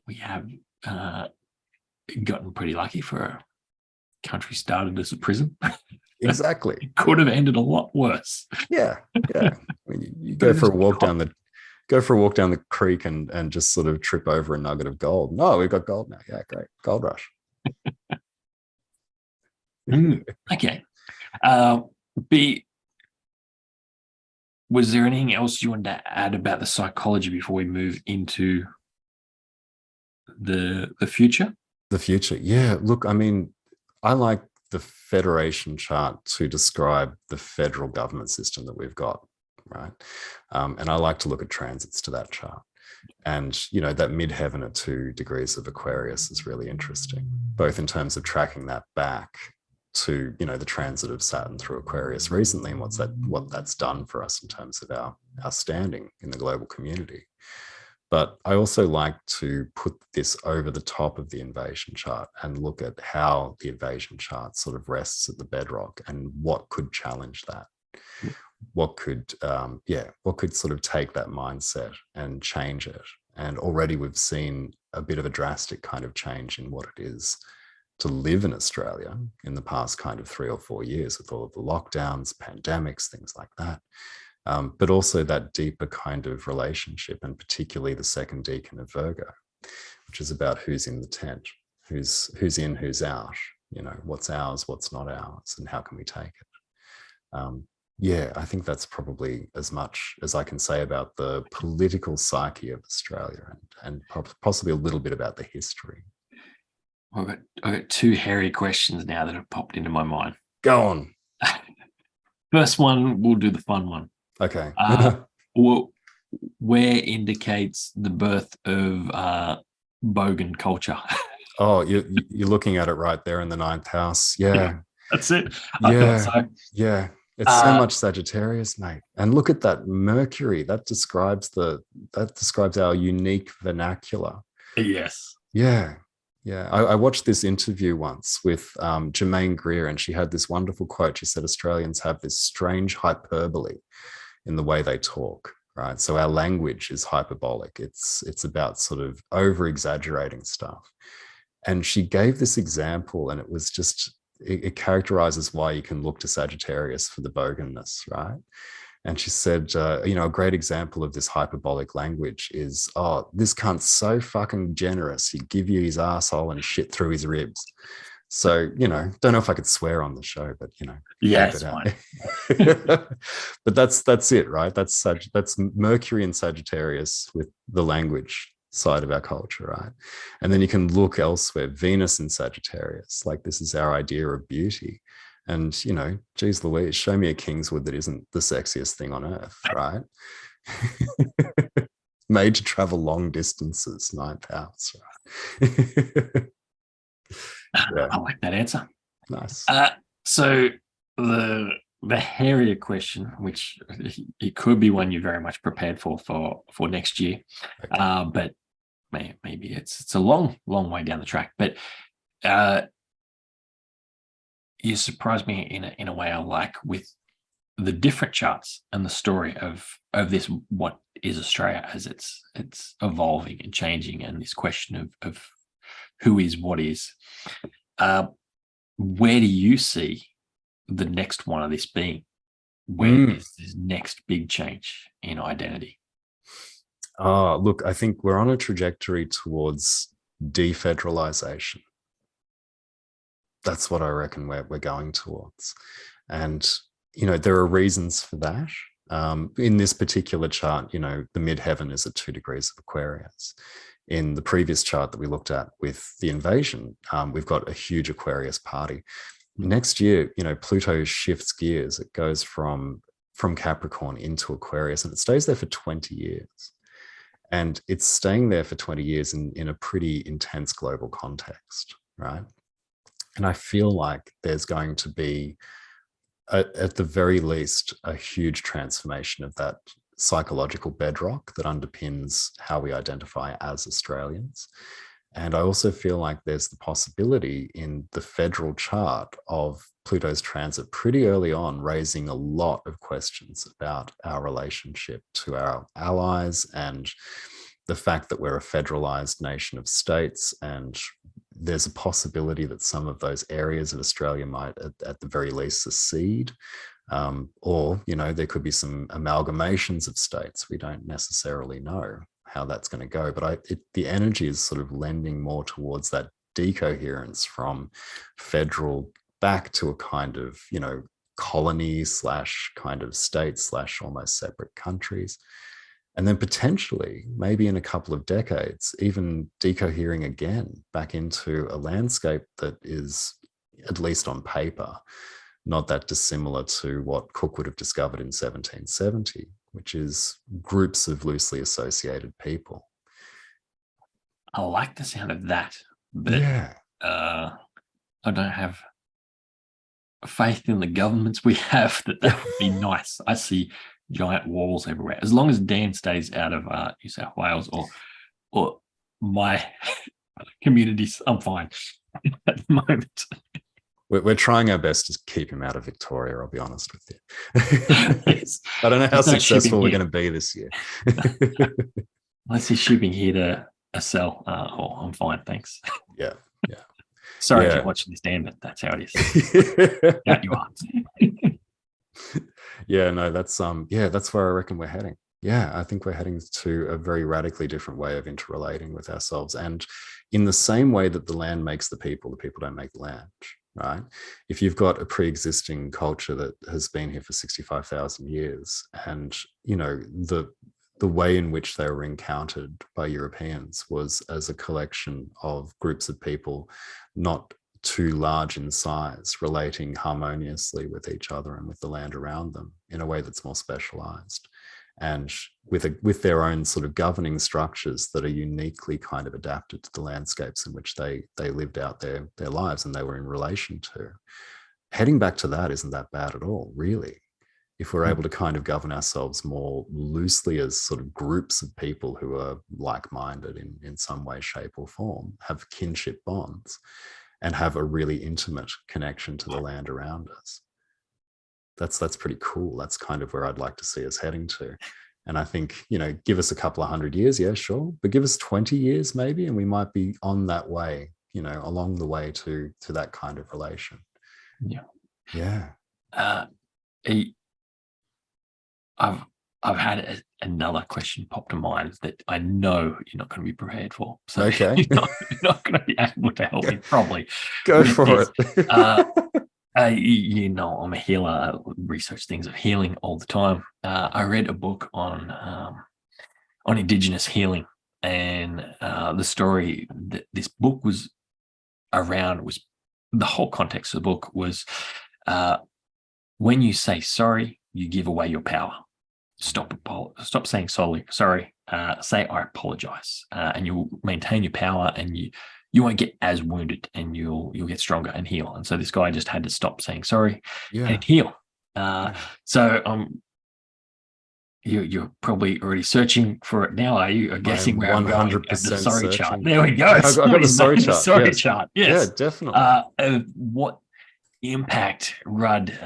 We have gotten pretty lucky for a country started as a prison. Exactly. It could have ended a lot worse. Yeah. I mean, you go for a walk down the creek and just sort of trip over a nugget of gold. No, we've got gold now. Yeah, great. Gold rush. Okay. Was there anything else you wanted to add about the psychology before we move into the future? The future. Yeah. Look, I mean, I like the Federation chart to describe the federal government system that we've got, right? And I like to look at transits to that chart. And, that midheaven at 2 degrees of Aquarius is really interesting, both in terms of tracking that back to, the transit of Saturn through Aquarius recently and what that's done for us in terms of our standing in the global community. But I also like to put this over the top of the invasion chart and look at how the invasion chart sort of rests at the bedrock and what could challenge that. What could sort of take that mindset and change it. And already we've seen a bit of a drastic kind of change in what it is to live in Australia in the past kind of 3 or 4 years with all of the lockdowns, pandemics, things like that. But also that deeper kind of relationship, and particularly the second decan of Virgo, which is about who's in the tent, who's in, who's out, what's ours, what's not ours, and how can we take it. I think that's probably as much as I can say about the political psyche of Australia and possibly a little bit about the history. I've got 2 hairy questions now that have popped into my mind. Go on. First one, we'll do the fun one. Okay. Where indicates the birth of Bogan culture? Oh, you're looking at it right there in the 9th house. Yeah. That's it. Yeah. It's so much Sagittarius, mate. And look at that Mercury. That describes our unique vernacular. Yes. Yeah. I watched this interview once with Jermaine Greer, and she had this wonderful quote. She said, Australians have this strange hyperbole in the way they talk, right? So our language is hyperbolic. It's about sort of over-exaggerating stuff. And she gave this example, and it was just, it characterizes why you can look to Sagittarius for the boganness, right? And she said, a great example of this hyperbolic language is, oh, this cunt's so fucking generous. He'd give you his asshole and shit through his ribs. So, don't know if I could swear on the show, but, yeah, it's fine. But that's it, right? That's Mercury and Sagittarius with the language side of our culture, right? And then you can look elsewhere, Venus in Sagittarius, like this is our idea of beauty. And, geez Louise, show me a Kingswood that isn't the sexiest thing on earth, right? Made to travel long distances, 9th house, right? Yeah. I like that answer. Nice. So the hairier question, which it could be one you're very much prepared for next year, okay. But maybe it's a long way down the track. But you surprised me in a way I like, with the different charts and the story of this, what is Australia as it's evolving and changing, and this question of who is what is. Where do you see the next one of this being? Where is this next big change in identity? Oh, look, I think we're on a trajectory towards defederalization. That's what I reckon we're going towards. And, there are reasons for that. In this particular chart, the midheaven is at 2 degrees of Aquarius. In the previous chart that we looked at with the invasion, we've got a huge Aquarius party. Next year, Pluto shifts gears. It goes from Capricorn into Aquarius, and it stays there for 20 years. And it's staying there for 20 years in a pretty intense global context, right? And I feel like there's going to be, at the very least, a huge transformation of that psychological bedrock that underpins how we identify as Australians. And I also feel like there's the possibility in the federal chart of Pluto's transit pretty early on, raising a lot of questions about our relationship to our allies and the fact that we're a federalized nation of states. And there's a possibility that some of those areas of Australia might, at the very least, secede. Or, there could be some amalgamations of states. We don't necessarily know how that's going to go. But the energy is sort of lending more towards that decoherence from federal back to a kind of, colony / kind of state / almost separate countries. And then potentially, maybe in a couple of decades, even decohering again back into a landscape that is, at least on paper, not that dissimilar to what Cook would have discovered in 1770, which is groups of loosely associated people. I like the sound of that, but yeah. I don't have faith in the governments we have that would be nice. I see giant walls everywhere. As long as Dan stays out of New South Wales or my communities, I'm fine at the moment. We're trying our best to keep him out of Victoria, I'll be honest with you. Yes. I don't know how successful we're going to be this year. Unless he's shipping here to a cell. I'm fine, thanks. Yeah. Sorry if you're watching this, Dan, but that's how it is. Yeah, you are. Yeah, no, that's where I reckon we're heading. Yeah, I think we're heading to a very radically different way of interrelating with ourselves. And in the same way that the land makes the people don't make the land. Right? If you've got a pre-existing culture that has been here for 65,000 years, and the way in which they were encountered by Europeans was as a collection of groups of people not too large in size, relating harmoniously with each other and with the land around them in a way that's more specialized, and with their own sort of governing structures that are uniquely kind of adapted to the landscapes in which they lived out their lives and they were in relation to. Heading back to that isn't that bad at all, really. If we're able to kind of govern ourselves more loosely as sort of groups of people who are like-minded in some way, shape or form, have kinship bonds and have a really intimate connection to the land around us. That's pretty cool. That's kind of where I'd like to see us heading to. And I think, give us a couple of 100 years, yeah, sure. But give us 20 years maybe, and we might be on that way, along the way to that kind of relation. Yeah. Yeah. I've had another question pop to mind that I know you're not going to be prepared for. So Okay. you're not going to be able to help me probably. Go for it. I'm a healer. I research things of healing all the time. I read a book on Indigenous healing, and the story that this book was around was the whole context of the book was when you say sorry, you give away your power. Stop saying sorry. Say I apologize, and you'll maintain your power, and you won't get as wounded, and you'll get stronger and heal. And so this guy just had to stop saying sorry and heal. So you're probably already searching for it now, are you? I'm guessing where I'm going. 100% The sorry searching. chart. There we go. I got the sorry chart. Sorry chart. Yes. Yeah, definitely. What impact, Rudd,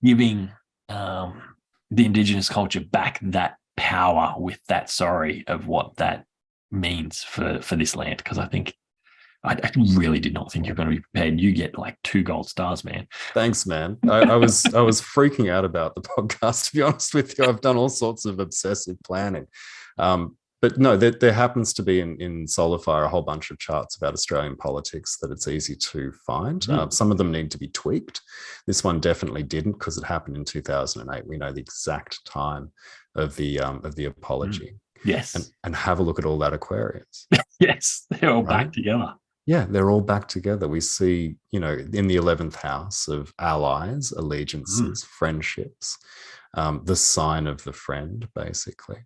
giving the Indigenous culture back that power with that sorry of what that means for this land? Because I think I really did not think you're going to be prepared. You get like 2 gold stars, man. Thanks, man. I was freaking out about the podcast, to be honest with you. I've done all sorts of obsessive planning. But no, there happens to be in Solarfire a whole bunch of charts about Australian politics that it's easy to find. Some of them need to be tweaked. This one definitely didn't, because it happened in 2008. We know the exact time of the apology. Yes. And have a look at all that Aquarius. Yes, they're all back together. Yeah, they're all back together. We see, in the 11th house of allies, allegiances, friendships, the sign of the friend, basically,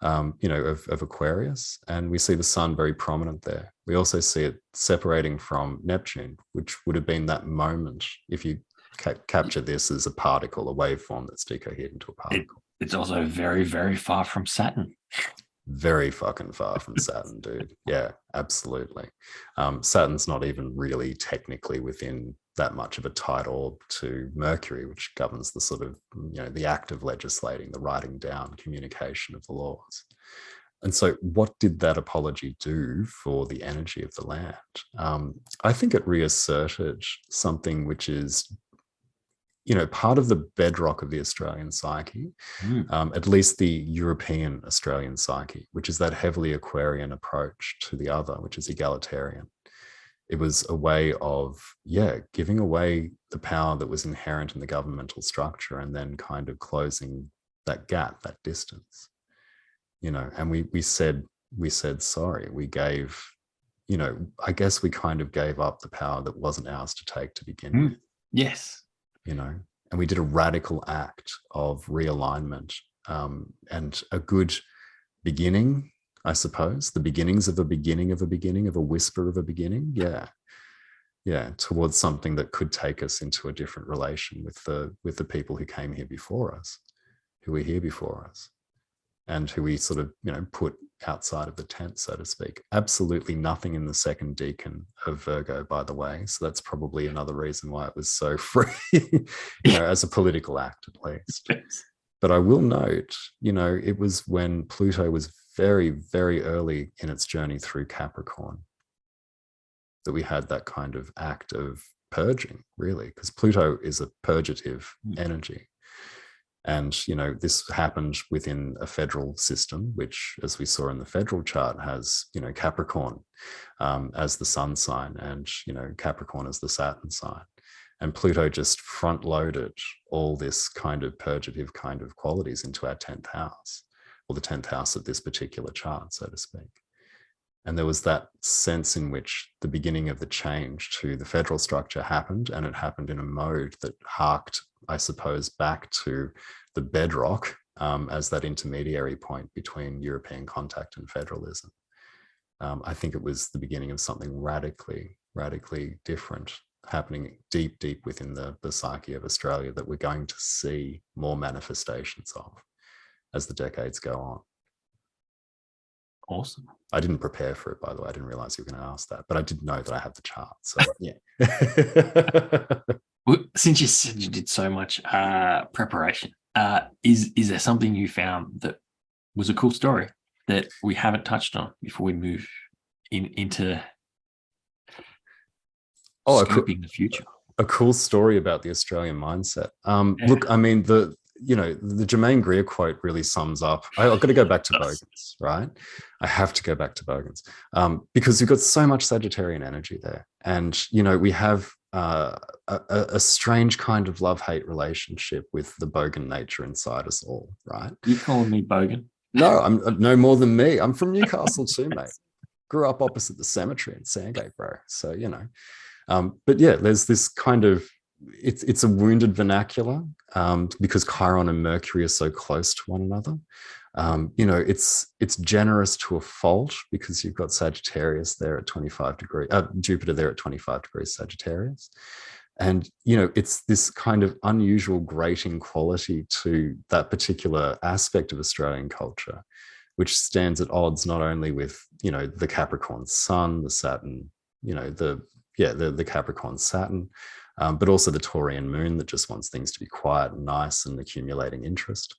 of Aquarius. And we see the sun very prominent there. We also see it separating from Neptune, which would have been that moment if you capture this as a particle, a waveform that's decohered into a particle. It's also very, very far from Saturn. Very fucking far from Saturn, dude. Yeah, absolutely. Saturn's not even really technically within that much of a tight orb to Mercury, which governs the sort of, the act of legislating, the writing down, communication of the laws. And so what did that apology do for the energy of the land? I think it reasserted something which is part of the bedrock of the Australian psyche, at least the European Australian psyche, which is that heavily Aquarian approach to the other, which is egalitarian. It was a way of, giving away the power that was inherent in the governmental structure and then kind of closing that gap, that distance, and we said sorry. We gave, I guess we kind of gave up the power that wasn't ours to take to begin with. Yes. And we did a radical act of realignment, and a good beginning, I suppose, the beginnings of a beginning of a beginning of a whisper of a beginning. Yeah, towards something that could take us into a different relation with the people who came here before us, who were here before us, and who we sort of, put outside of the tent, so to speak. Absolutely nothing in the second decan of Virgo, by the way. So that's probably another reason why it was so free, as a political act, at least. But I will note, it was when Pluto was very, very early in its journey through Capricorn that we had that kind of act of purging, really, because Pluto is a purgative energy. And, this happened within a federal system, which, as we saw in the federal chart, has, Capricorn as the sun sign and, Capricorn as the Saturn sign. And Pluto just front loaded all this kind of purgative kind of qualities into our 10th house, or the 10th house of this particular chart, so to speak. And there was that sense in which the beginning of the change to the federal structure happened, and it happened in a mode that harked, I suppose, back to the bedrock as that intermediary point between European contact and federalism. I think it was the beginning of something radically, radically different happening deep, deep within the psyche of Australia that we're going to see more manifestations of as the decades go on. Awesome. I didn't prepare for it, by the way. I didn't realize you were going to ask that, but I did know that I had the chart. So yeah. Well, since you said you did so much preparation, is there something you found that was a cool story that we haven't touched on before we move into Oh, scoping the future. a cool story about the Australian mindset. Look, I mean, the Jermaine Greer quote really sums up. I've got to go back to Bogans, right? I have to go back to Bogans because we've got so much Sagittarian energy there, and we have a strange kind of love-hate relationship with the Bogan nature inside us all, right? You calling me Bogan? No, I'm no more than me. I'm from Newcastle too, mate. Grew up opposite the cemetery in Sandgate, bro. So but yeah, there's this kind of it's a wounded vernacular because Chiron and Mercury are so close to one another. It's generous to a fault because you've got Sagittarius there at 25 degrees, Jupiter there at 25 degrees Sagittarius. And, it's this kind of unusual grating quality to that particular aspect of Australian culture, which stands at odds not only with, the Capricorn sun, the Saturn, the Capricorn Saturn, but also the Taurian moon that just wants things to be quiet and nice and accumulating interest.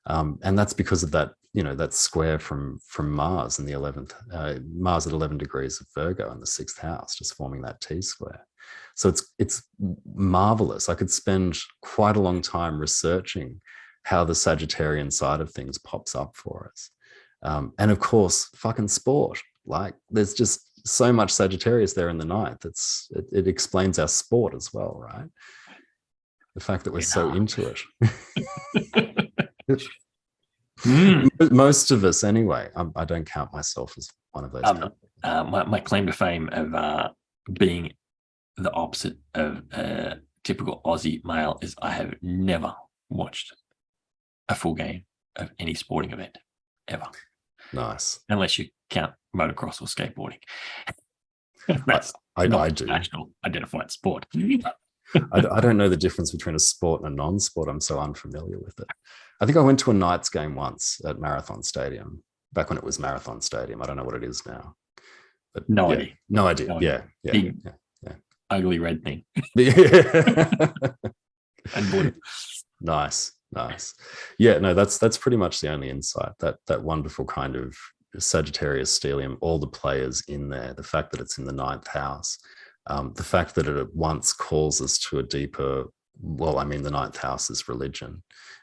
And that's because of that, that square from Mars in the 11th, Mars at 11 degrees of Virgo in the 6th house, just forming that T-square. So it's marvelous. I could spend quite a long time researching how the Sagittarian side of things pops up for us. And of course, fucking sport. Like there's just so much Sagittarius there in the ninth. It explains our sport as well, right? The fact that we're so into it. Most of us, anyway. I don't count myself as one of those. My claim to fame of being the opposite of a typical Aussie male is I have never watched a full game of any sporting event ever. Nice. Unless you count motocross or skateboarding. I do. National identified sport. I don't know the difference between a sport and a non-sport. I'm so unfamiliar with it. I think I went to a Knights game once at Marathon Stadium, back when it was Marathon Stadium. I don't know what it is now. But no idea. No idea. Yeah. Big, ugly red thing. And blue. Nice. Yeah, no, that's pretty much the only insight. That wonderful kind of Sagittarius stellium, all the players in there, the fact that it's in the 9th house, the fact that it at once calls us to a deeper, the 9th house is religion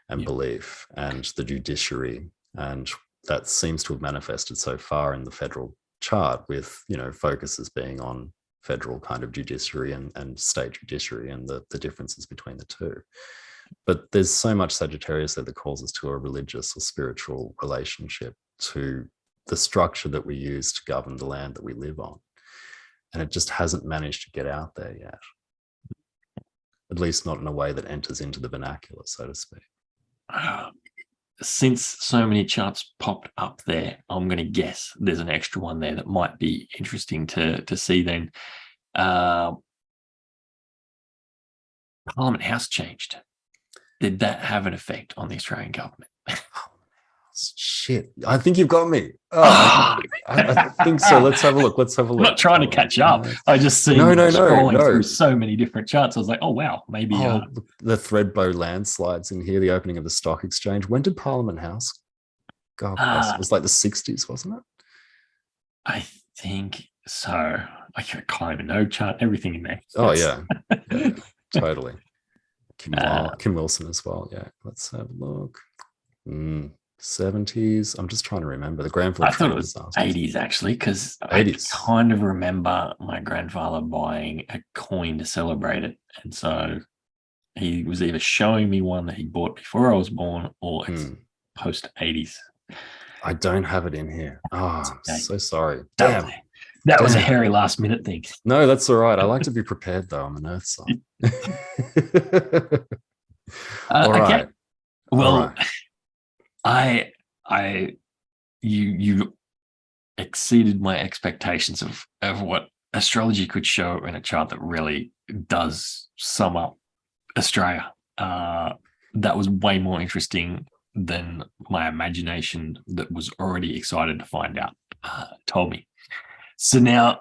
and belief and the judiciary, and that seems to have manifested so far in the federal chart with, focuses being on federal kind of judiciary and state judiciary and the differences between the two. But there's so much Sagittarius that calls us to a religious or spiritual relationship to the structure that we use to govern the land that we live on. And it just hasn't managed to get out there yet. At least not in a way that enters into the vernacular, so to speak. Since so many charts popped up there, I'm going to guess there's an extra one there that might be interesting to see then. Parliament House changed. Did that have an effect on the Australian government? Shit, I think you've got me. I think so. Let's have a look. I'm not trying to catch up. I just see scrolling through so many different charts. I was like, oh wow, maybe the Threadbow landslides in here, the opening of the stock exchange. When did Parliament House go? It was like the 60s, wasn't it? I think so. I can't even know chart everything in there. Oh yeah, totally. Kim Wilson as well. Yeah, let's have a look. 70s. I'm just trying to remember the grandfather. I thought it was 80s actually, because I kind of remember my grandfather buying a coin to celebrate it, and so he was either showing me one that he bought before I was born, or it's post 80s. I don't have it in here. Oh, I'm so sorry. Damn. That was a hairy last minute thing. No, that's all right. I like to be prepared though. I'm an earth sign. All right. Okay. Well, you exceeded my expectations of what astrology could show in a chart that really does sum up Australia. That was way more interesting than my imagination that was already excited to find out told me. So now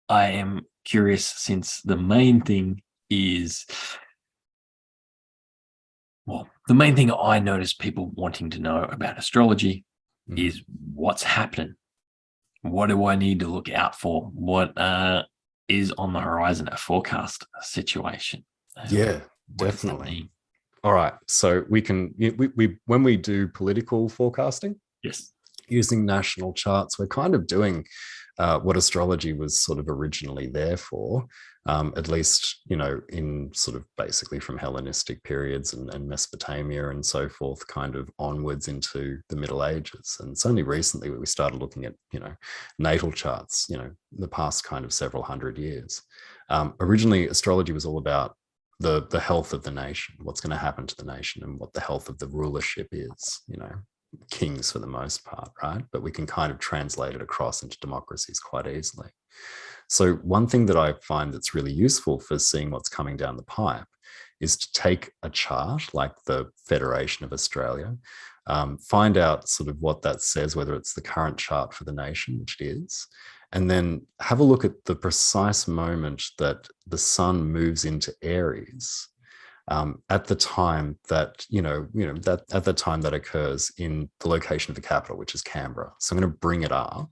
I am curious, since the main thing is, the main thing I notice people wanting to know about astrology is what's happening What do I need to look out for? What is on the horizon, a forecast situation? Yeah, What does that definitely. mean? All right. So we can, we when we do political forecasting Yes. using national charts, we're kind of doing what astrology was sort of originally there for, at least, in sort of basically from Hellenistic periods and Mesopotamia and so forth, kind of onwards into the Middle Ages. And it's only recently that we started looking at, natal charts, the past kind of several hundred years. Originally, astrology was all about the health of the nation, what's going to happen to the nation and what the health of the rulership is, kings for the most part, right? But we can kind of translate it across into democracies quite easily. So one thing that I find that's really useful for seeing what's coming down the pipe is to take a chart like the Federation of Australia, find out sort of what that says, whether it's the current chart for the nation, which it is, and then have a look at the precise moment that the sun moves into Aries, at the time that, that at the time that occurs in the location of the capital, which is Canberra. So I'm going to bring it up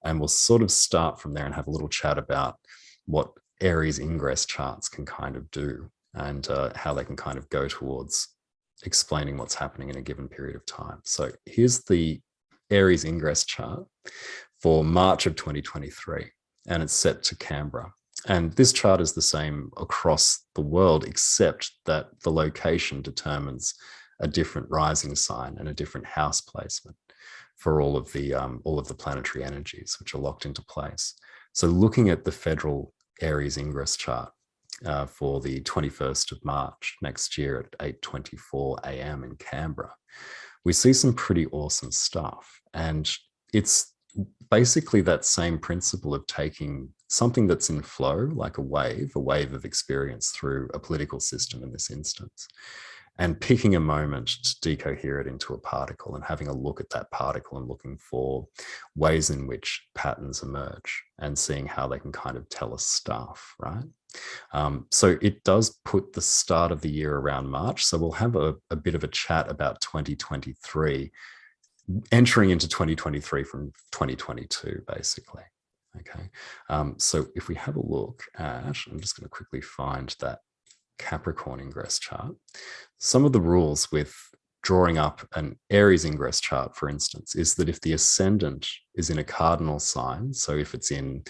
and we'll sort of start from there and have a little chat about what Aries ingress charts can kind of do and how they can kind of go towards explaining what's happening in a given period of time. So here's the Aries ingress chart for March of 2023, and it's set to Canberra. And this chart is the same across the world, except that the location determines a different rising sign and a different house placement for all of the planetary energies, which are locked into place. So looking at the federal Aries ingress chart for the 21st of March next year at 8:24 a.m. in Canberra, we see some pretty awesome stuff. And it's basically that same principle of taking something that's in flow, like a wave of experience through a political system in this instance, and picking a moment to decohere it into a particle and having a look at that particle and looking for ways in which patterns emerge and seeing how they can kind of tell us stuff, right? So it does put the start of the year around March. So we'll have a bit of a chat about 2023, entering into 2023 from 2022, basically. Okay. So if we have a look at, I'm just going to quickly find that Capricorn ingress chart. Some of the rules with drawing up an Aries ingress chart, for instance, is that if the ascendant is in a cardinal sign, so if it's in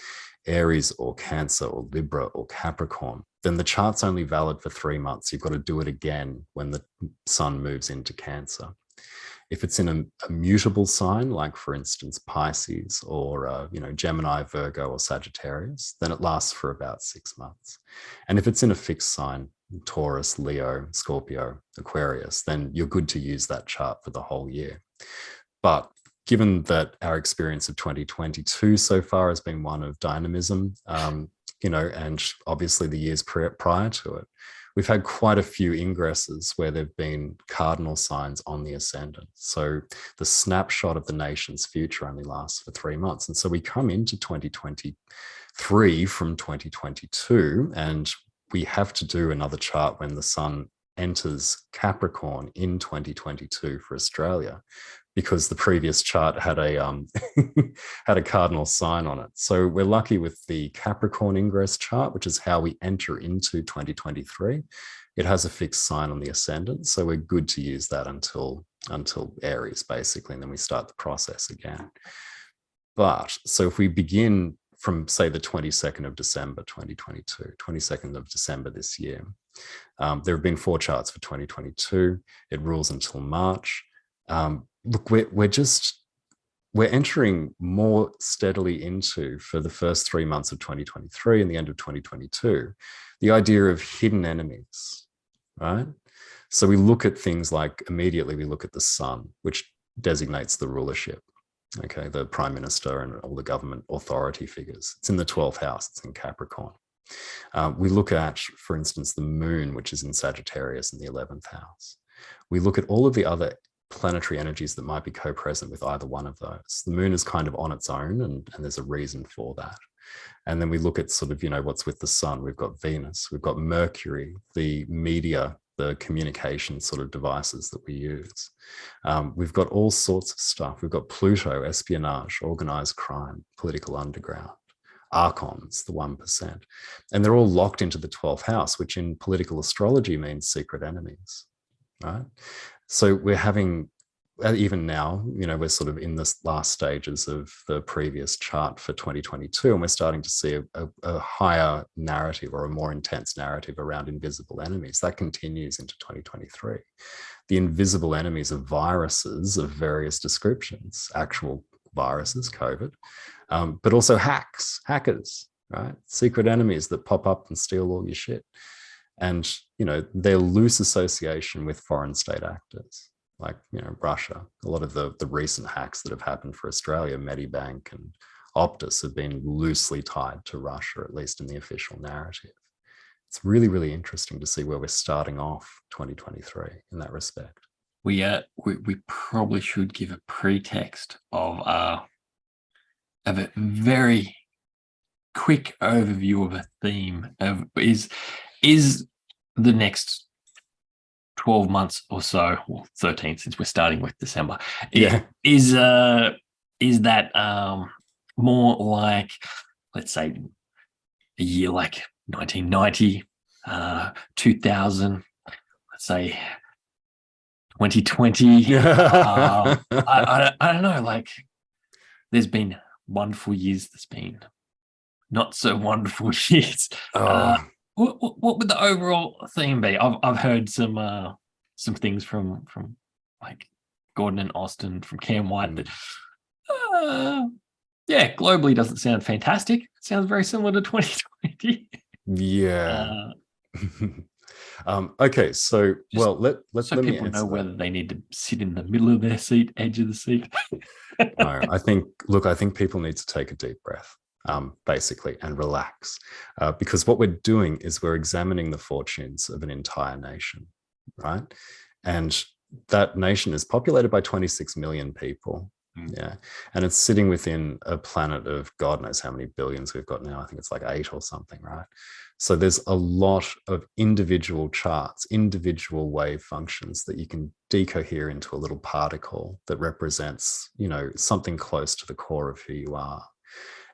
Aries or Cancer or Libra or Capricorn, then the chart's only valid for 3 months. You've got to do it again when the sun moves into Cancer. If it's in a mutable sign, like for instance, Pisces or, Gemini, Virgo, or Sagittarius, then it lasts for about 6 months. And if it's in a fixed sign, Taurus, Leo, Scorpio, Aquarius, then you're good to use that chart for the whole year. But given that our experience of 2022 so far has been one of dynamism, and obviously the years prior to it, we've had quite a few ingresses where there've been cardinal signs on the ascendant. So the snapshot of the nation's future only lasts for 3 months. And so we come into 2023 from 2022, and we have to do another chart when the sun enters Capricorn in 2022 for Australia, because the previous chart had a had a cardinal sign on it. So we're lucky with the Capricorn ingress chart, which is how we enter into 2023. It has a fixed sign on the ascendant, so we're good to use that until Aries, basically, and then we start the process again. But so if we begin from, say, the 22nd of December 2022, 22nd of December this year, there have been 4 charts for 2022. It rules until March. Look, we're entering more steadily into, for the first 3 months of 2023 and the end of 2022, the idea of hidden enemies, right? So we look at things like, immediately we look at the sun, which designates the rulership, okay, the prime minister and all the government authority figures. It's in the 12th house, it's in Capricorn. We look at, for instance, the moon, which is in Sagittarius in the 11th house. We look at all of the other planetary energies that might be co-present with either one of those. The moon is kind of on its own, and there's a reason for that. And then we look at sort of, what's with the sun. We've got Venus, we've got Mercury, the media the communication sort of devices that we use. We've got all sorts of stuff. We've got Pluto, espionage, organized crime, political underground, archons, the 1%. And they're all locked into the 12th house, which in political astrology means secret enemies, right? So we're having, even now, we're sort of in the last stages of the previous chart for 2022, and we're starting to see a higher narrative or a more intense narrative around invisible enemies. That continues into 2023. The invisible enemies are viruses of various descriptions, actual viruses, COVID, but also hackers, right? Secret enemies that pop up and steal all your shit. And, their loose association with foreign state actors, like, Russia. A lot of the recent hacks that have happened for Australia, Medibank and Optus, have been loosely tied to Russia, at least in the official narrative. It's really, really interesting to see where we're starting off 2023 in that respect. We probably should give a pretext of a very quick overview of a theme of is the next 12 months or so, or 13, since we're starting with December. Is that more like, let's say, a year like 1990, 2000, let's say 2020. I don't know, like, there's been wonderful years, there's been not so wonderful years. What would the overall theme be? I've heard some things from like Gordon and Austin, from Cam White, that globally doesn't sound fantastic. It sounds very similar to 2020. Yeah. Okay, so let me people know whether they need to sit in the middle of their seat, edge of the seat. No, I think people need to take a deep breath, basically, and relax, because what we're doing is we're examining the fortunes of an entire nation, right? And that nation is populated by 26 million people. Yeah. And it's sitting within a planet of God knows how many billions we've got now. I think it's like 8 or something, right? So there's a lot of individual charts, individual wave functions that you can decohere into a little particle that represents, something close to the core of who you are.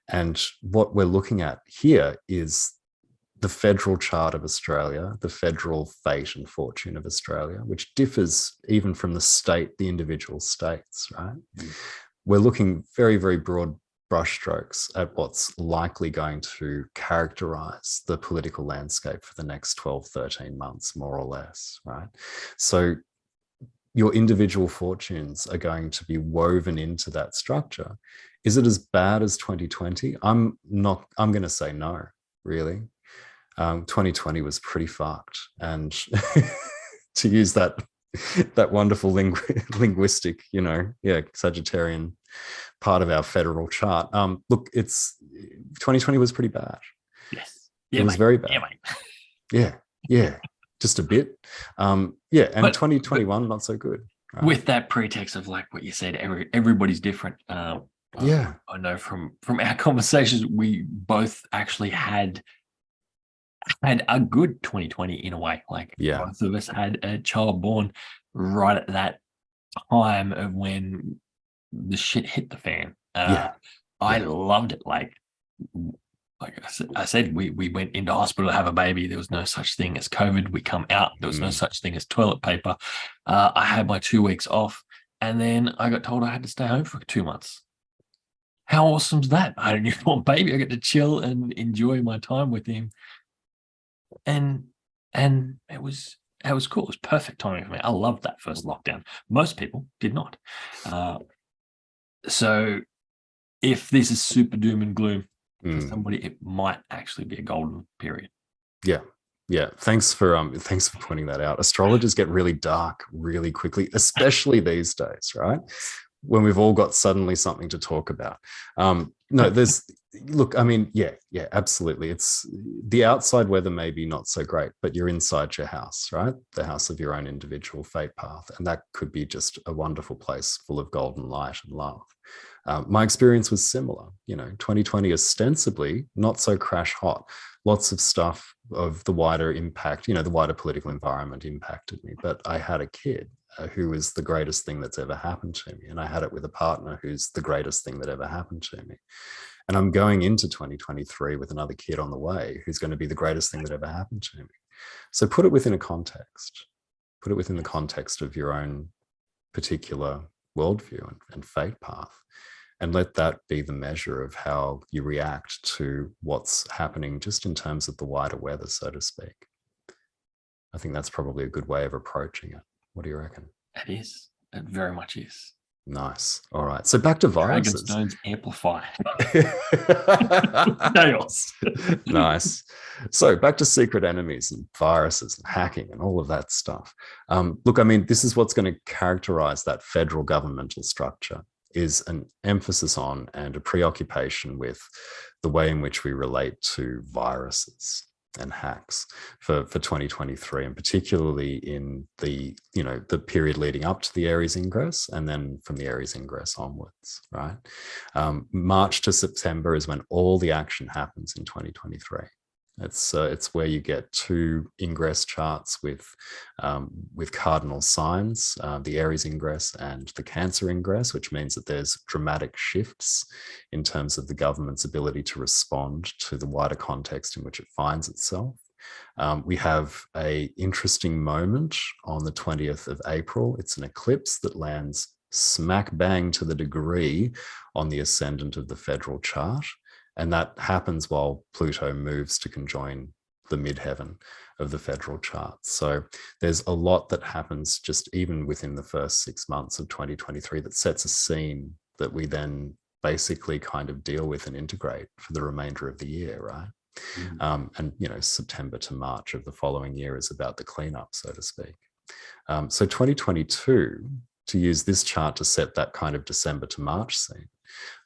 And what we're looking at here is the federal chart of Australia, the federal fate and fortune of Australia, which differs even from the individual states, right? We're looking very, very broad brushstrokes at what's likely going to characterize the political landscape for the next 12, 13 months, more or less, right? So your individual fortunes are going to be woven into that structure. Is it as bad as 2020? I'm going to say no, really. 2020 was pretty fucked. And to use that wonderful linguistic, Sagittarian part of our federal chart. Look, 2020 was pretty bad. Yes. Yeah, it was very bad. Yeah, mate. Yeah. Just a bit. And 2021, not so good. Right? With that pretext of, like what you said, everybody's different. I know from our conversations, we both actually had a good 2020 in a way. Like, both of us had a child born right at that time of when the shit hit the fan. I loved it. Like I said, we went into hospital to have a baby. There was no such thing as COVID. We come out. There was no such thing as toilet paper. I had my 2 weeks off, and then I got told I had to stay home for 2 months. How awesome is that? I had a newborn baby. I get to chill and enjoy my time with him. And it was cool. It was perfect timing for me. I loved that first lockdown. Most people did not. So if this is super doom and gloom for somebody, it might actually be a golden period. Yeah. Thanks for pointing that out. Astrologers get really dark really quickly, especially these days, right? When we've all got suddenly something to talk about. Absolutely. It's the outside weather may be not so great, but you're inside your house, right? The house of your own individual fate path. And that could be just a wonderful place full of golden light and love. My experience was similar. 2020 ostensibly not so crash hot. lots of stuff of the wider impact, the wider political environment impacted me. But I had a kid who was the greatest thing that's ever happened to me. And I had it with a partner who's the greatest thing that ever happened to me. And I'm going into 2023 with another kid on the way who's going to be the greatest thing that ever happened to me. So put it within a context. Put it within the context of your own particular worldview and fate path. And let that be the measure of how you react to what's happening just in terms of the wider weather, so to speak. I think that's probably a good way of approaching it. What do you reckon? It is. It very much is. Nice. All right. So back to viruses. Dragonstones amplify. Chaos. Nice. So back to secret enemies and viruses and hacking and all of that stuff. Look, I mean, this is what's going to characterize that federal governmental structure, is an emphasis on and a preoccupation with the way in which we relate to viruses and hacks for 2023, and particularly in the period leading up to the Aries ingress and then from the Aries ingress onwards, right? March to September is when all the action happens in 2023. It's where you get two ingress charts with cardinal signs, the Aries ingress and the Cancer ingress, which means that there's dramatic shifts in terms of the government's ability to respond to the wider context in which it finds itself. We have an interesting moment on the 20th of April. It's an eclipse that lands smack bang to the degree on the ascendant of the federal chart. And that happens while Pluto moves to conjoin the midheaven of the federal chart. So there's a lot that happens just even within the first 6 months of 2023 that sets a scene that we then basically kind of deal with and integrate for the remainder of the year, right? And September to March of the following year is about the cleanup, so to speak. So 2022, to use this chart to set that kind of December to March scene,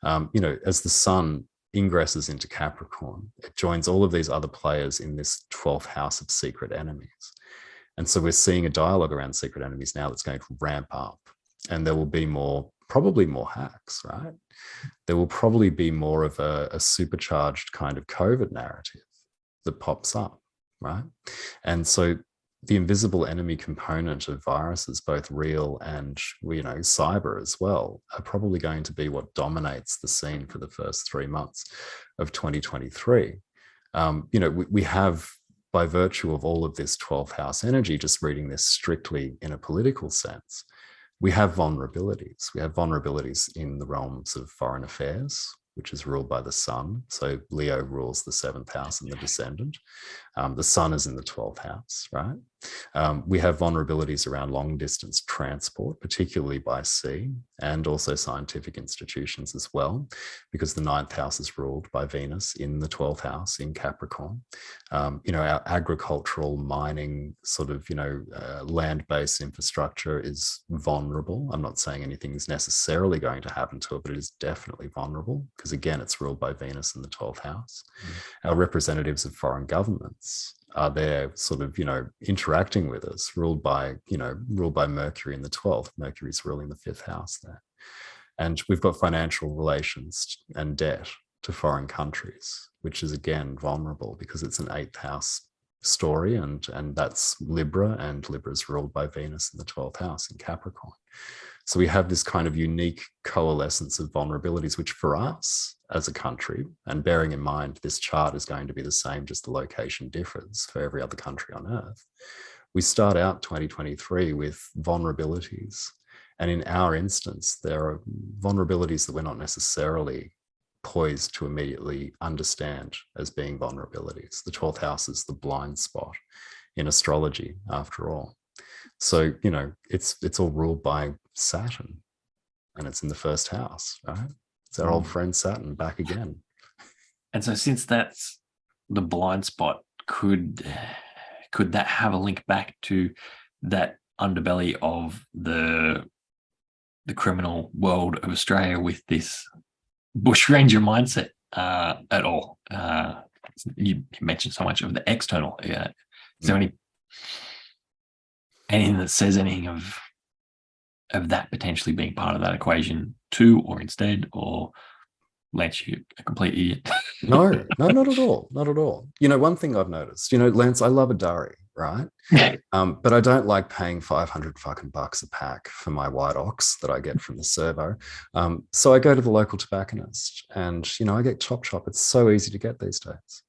as the sun ingresses into Capricorn, it joins all of these other players in this 12th house of secret enemies. And so we're seeing a dialogue around secret enemies now that's going to ramp up, and there will be probably more hacks, right? There will probably be more of a supercharged kind of COVID narrative that pops up, right? And so the invisible enemy component of viruses, both real and cyber as well, are probably going to be what dominates the scene for the first 3 months of 2023. We have, by virtue of all of this 12th house energy, just reading this strictly in a political sense, we have vulnerabilities. We have vulnerabilities in the realms of foreign affairs, which is ruled by the sun. So Leo rules the 7th house and the descendant. The sun is in the 12th house, right? We have vulnerabilities around long distance transport, particularly by sea, and also scientific institutions as well, because the 9th house is ruled by Venus in the 12th house in Capricorn. Our agricultural mining sort of, land-based infrastructure is vulnerable. I'm not saying anything is necessarily going to happen to it, but it is definitely vulnerable because, again, it's ruled by Venus in the 12th house. Our representatives of foreign governments are there sort of, interacting with us, ruled by Mercury in the 12th. Mercury's ruling the 5th house there. And we've got financial relations and debt to foreign countries, which is, again, vulnerable because it's an 8th house story, and that's Libra, and Libra's ruled by Venus in the 12th house in Capricorn. So we have this kind of unique coalescence of vulnerabilities, which for us as a country, and bearing in mind this chart is going to be the same, just the location differs for every other country on Earth, we start out 2023 with vulnerabilities. And in our instance, there are vulnerabilities that we're not necessarily poised to immediately understand as being vulnerabilities. The 12th house is the blind spot in astrology, after all. So, it's all ruled by Saturn, and it's in the 1st house, right? It's our old friend Saturn back again. And so since that's the blind spot, could that have a link back to that underbelly of the criminal world of Australia with this bushranger mindset at all? You mentioned so much of the external. Is there anything that says anything of that potentially being part of that equation too, or instead, or Lance, you a complete idiot. No, not at all. Not at all. You know, one thing I've noticed, you know, Lance, I love a durry, right? But I don't like paying 500 fucking bucks a pack for my white ox that I get from the servo. So I go to the local tobacconist and, you know, I get chop chop. It's so easy to get these days.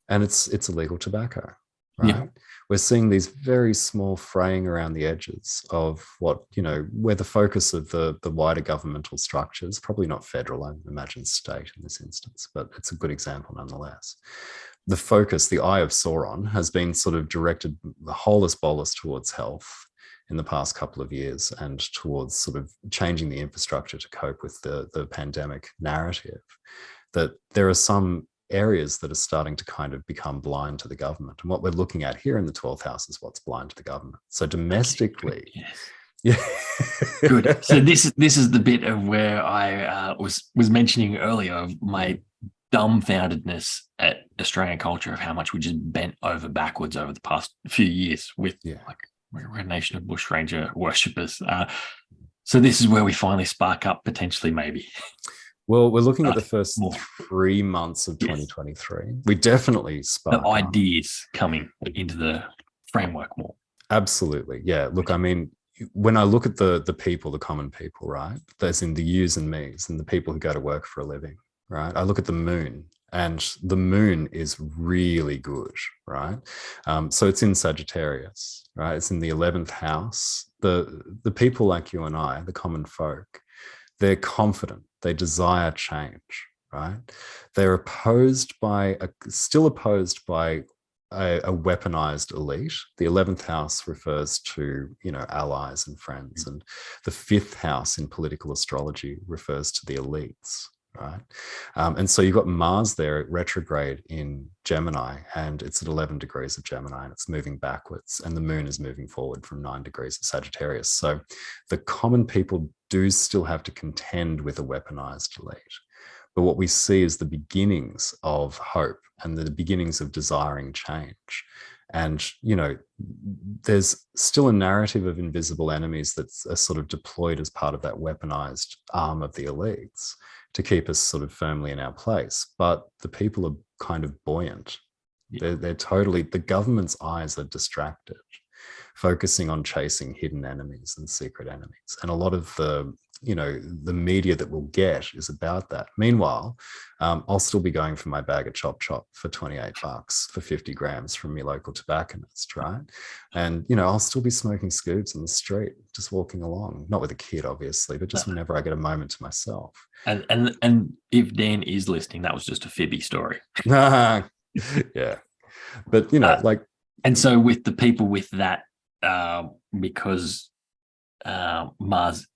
And it's illegal tobacco, right? Yeah. We're seeing these very small fraying around the edges of what, you know, where the focus of the wider governmental structures, probably not federal, I imagine state in this instance, but it's a good example nonetheless. The focus, the eye of Sauron, has been sort of directed the holus bolus towards health in the past couple of years and towards sort of changing the infrastructure to cope with the pandemic narrative. That there are some areas that are starting to kind of become blind to the government. And what we're looking at here in the 12th house is what's blind to the government. So domestically, yes. Yeah. Good. So this is the bit of where I was mentioning earlier of my dumbfoundedness at Australian culture of how much we just bent over backwards over the past few years with like we're a nation of bushranger worshippers. So this is where we finally spark up potentially, maybe. Well, we're looking at the first 3 months of 2023. We definitely spark the ideas coming into the framework more. Absolutely. Yeah. Look, I mean, when I look at the people, the common people, right? There's in the yous and me's and the people who go to work for a living, right? I look at the moon and the moon is really good, right? So it's in Sagittarius, right? It's in the 11th house. The people like you and I, the common folk, they're confident. They desire change, right? They're still opposed by a weaponized elite. The 11th house refers to, you know, allies and friends, and the 5th house in political astrology refers to the elites, right? And so you've got Mars there at retrograde in Gemini, and it's at 11 degrees of Gemini, and it's moving backwards, and the moon is moving forward from 9 degrees of Sagittarius. So the common people do still have to contend with a weaponized elite. But what we see is the beginnings of hope and the beginnings of desiring change. And, you know, there's still a narrative of invisible enemies that's sort of deployed as part of that weaponized arm of the elites to keep us sort of firmly in our place. But the people are kind of buoyant. Yeah. They're totally, the government's eyes are distracted, focusing on chasing hidden enemies and secret enemies. And a lot of the, you know, the media that we'll get is about that. Meanwhile, I'll still be going for my bag of chop chop for 28 bucks for 50 grams from your local tobacconist, right? And, you know, I'll still be smoking scoops on the street, just walking along, not with a kid, obviously, but just whenever I get a moment to myself. And if Dan is listening, that was just a fibby story. Yeah. But, you know, like. And so with the people with that, because Mars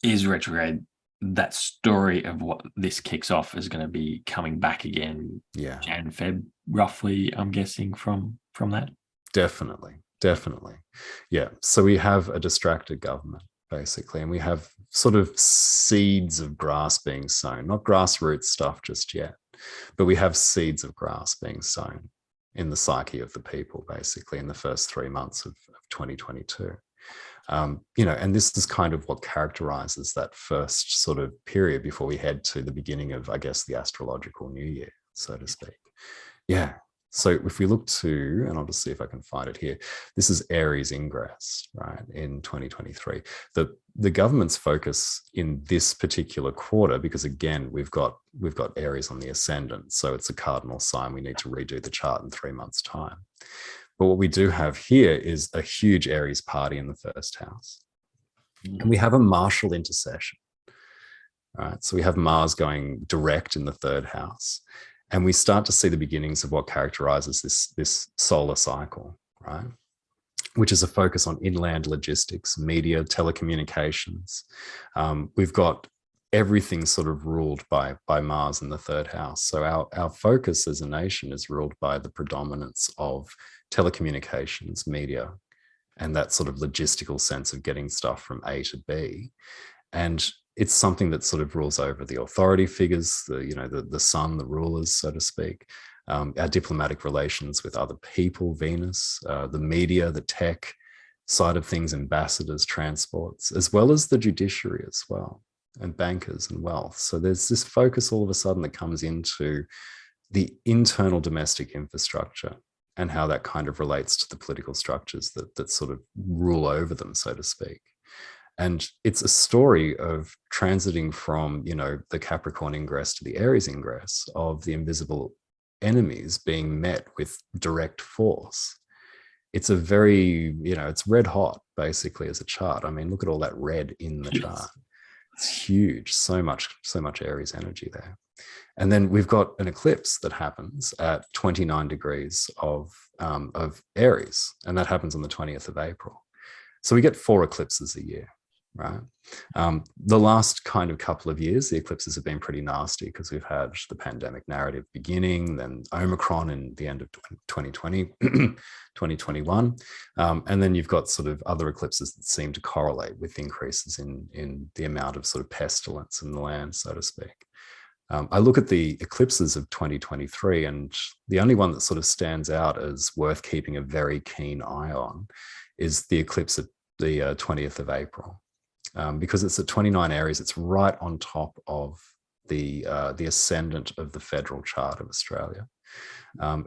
is retrograde, that story of what this kicks off is going to be coming back again. Yeah. Jan, Feb, roughly, I'm guessing from that. Definitely. Yeah. So we have a distracted government, basically, and we have sort of seeds of grass being sown, not grassroots stuff just yet, but we have seeds of grass being sown in the psyche of the people, basically, in the first 3 months of 2022. You know, and this is kind of what characterizes that first sort of period before we head to the beginning of, I guess, the astrological new year, so to speak. Yeah. So if we look to, and I'll just see if I can find it here, this is Aries ingress, right, in 2023. The government's focus in this particular quarter, because again, we've got Aries on the ascendant, so it's a cardinal sign. We need to redo the chart in 3 months' time. But what we do have here is a huge Aries party in the first house. And we have a martial intercession, right? So we have Mars going direct in the 3rd house. And we start to see the beginnings of what characterizes this solar cycle, right? Which is a focus on inland logistics, media, telecommunications. We've got everything sort of ruled by Mars in the 3rd house. So our focus as a nation is ruled by the predominance of telecommunications, media, and that sort of logistical sense of getting stuff from A to B. And it's something that sort of rules over the authority figures, the sun, the rulers, so to speak, our diplomatic relations with other people, Venus, the media, the tech side of things, ambassadors, transports, as well as the judiciary as well. and bankers and wealth. So there's this focus all of a sudden that comes into the internal domestic infrastructure and how that kind of relates to the political structures that sort of rule over them, so to speak. And it's a story of transiting from, the Capricorn ingress to the Aries ingress, of the invisible enemies being met with direct force. It's a very, it's red hot basically as a chart. I mean, look at all that red in the chart. It's huge, so much Aries energy there. And then we've got an eclipse that happens at 29 degrees of Aries, and that happens on the 20th of April. So we get 4 eclipses a year, right? The last kind of couple of years, the eclipses have been pretty nasty because we've had the pandemic narrative beginning, then Omicron in the end of 2020, 2021. And then you've got sort of other eclipses that seem to correlate with increases in the amount of sort of pestilence in the land, so to speak. I look at the eclipses of 2023, and the only one that sort of stands out as worth keeping a very keen eye on is the eclipse at the 20th of April. Because it's at 29 Aries, it's right on top of the ascendant of the federal chart of Australia.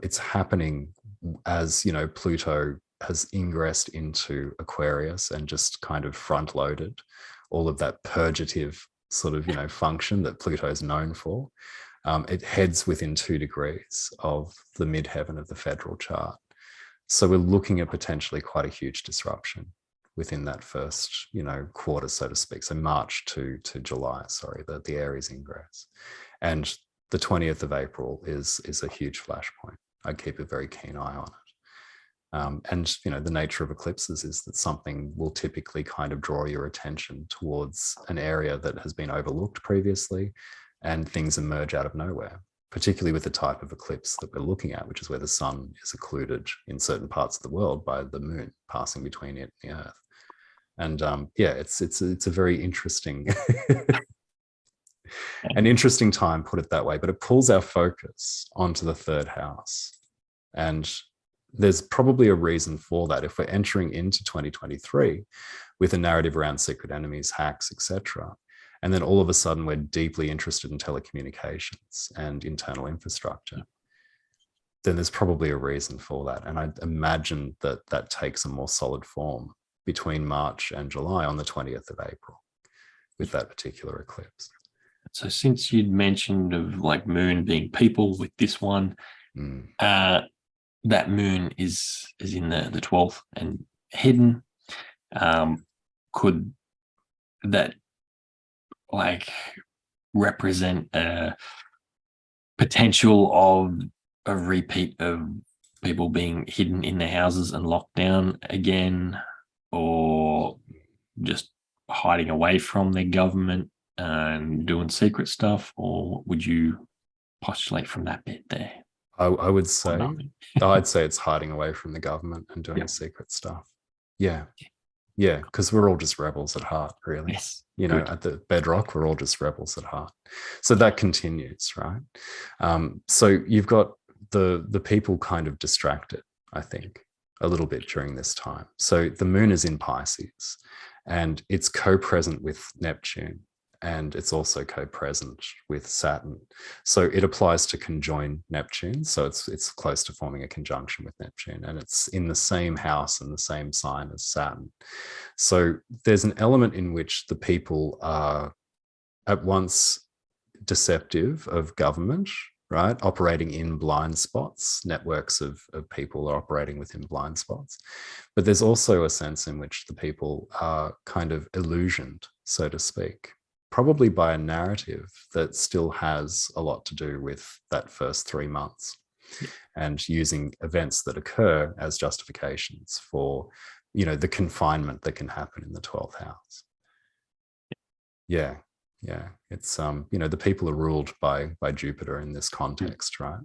It's happening as, Pluto has ingressed into Aquarius and just kind of front loaded all of that purgative sort of, function that Pluto is known for. It heads within 2 degrees of the midheaven of the federal chart. So we're looking at potentially quite a huge disruption within that first, quarter, so to speak. So March to July, the Aries ingress. And the 20th of April is a huge flashpoint. I'd keep a very keen eye on it. And, the nature of eclipses is that something will typically kind of draw your attention towards an area that has been overlooked previously, and things emerge out of nowhere, particularly with the type of eclipse that we're looking at, which is where the sun is occluded in certain parts of the world by the moon passing between it and the earth. And it's a very interesting, an interesting time, put it that way, but it pulls our focus onto the 3rd house. And there's probably a reason for that. If we're entering into 2023 with a narrative around secret enemies, hacks, etc., and then all of a sudden we're deeply interested in telecommunications and internal infrastructure, then there's probably a reason for that. And I imagine that takes a more solid form between March and July on the 20th of April with that particular eclipse. So since you'd mentioned of like moon being people with this one, that moon is in the 12th and hidden. Could that like represent a potential of a repeat of people being hidden in their houses and locked down again, or just hiding away from their government and doing secret stuff? Or would you postulate from that bit there? I would say, I'd say it's hiding away from the government and doing secret stuff. Yeah, because we're all just rebels at heart, really. Yes. At the bedrock, we're all just rebels at heart. So that continues, right? So you've got the people kind of distracted, I think, a little bit during this time. So the moon is in Pisces, and it's co-present with Neptune, and it's also co-present with Saturn. So it applies to conjoin Neptune. So it's close to forming a conjunction with Neptune, and it's in the same house and the same sign as Saturn. So there's an element in which the people are at once deceptive of government, right? Operating in blind spots. Networks of people are operating within blind spots. But there's also a sense in which the people are kind of illusioned, so to speak, probably by a narrative that still has a lot to do with that first 3 months, and using events that occur as justifications for, the confinement that can happen in the 12th house. Yeah. It's, the people are ruled by Jupiter in this context, right?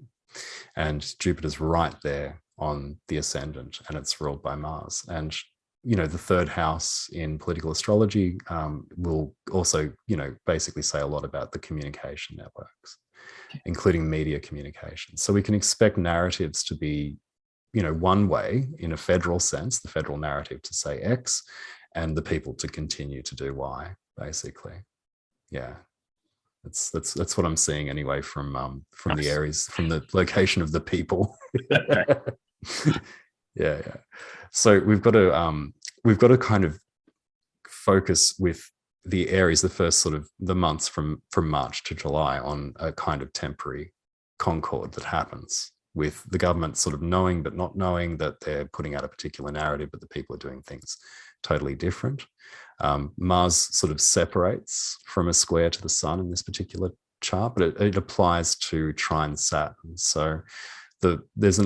And Jupiter's right there on the ascendant, and it's ruled by Mars. And the 3rd house in political astrology will also, basically say a lot about the communication networks, including media communication. So we can expect narratives to be, one way in a federal sense, the federal narrative to say X, and the people to continue to do Y, basically. Yeah. That's what I'm seeing anyway from the Nice. Aries, from the location of the people. Okay. Yeah. So we've got to kind of focus with the Aries, the first sort of the months from March to July, on a kind of temporary concord that happens with the government sort of knowing but not knowing that they're putting out a particular narrative, but the people are doing things totally different. Mars sort of separates from a square to the sun in this particular chart, but it applies to trine Saturn. So there's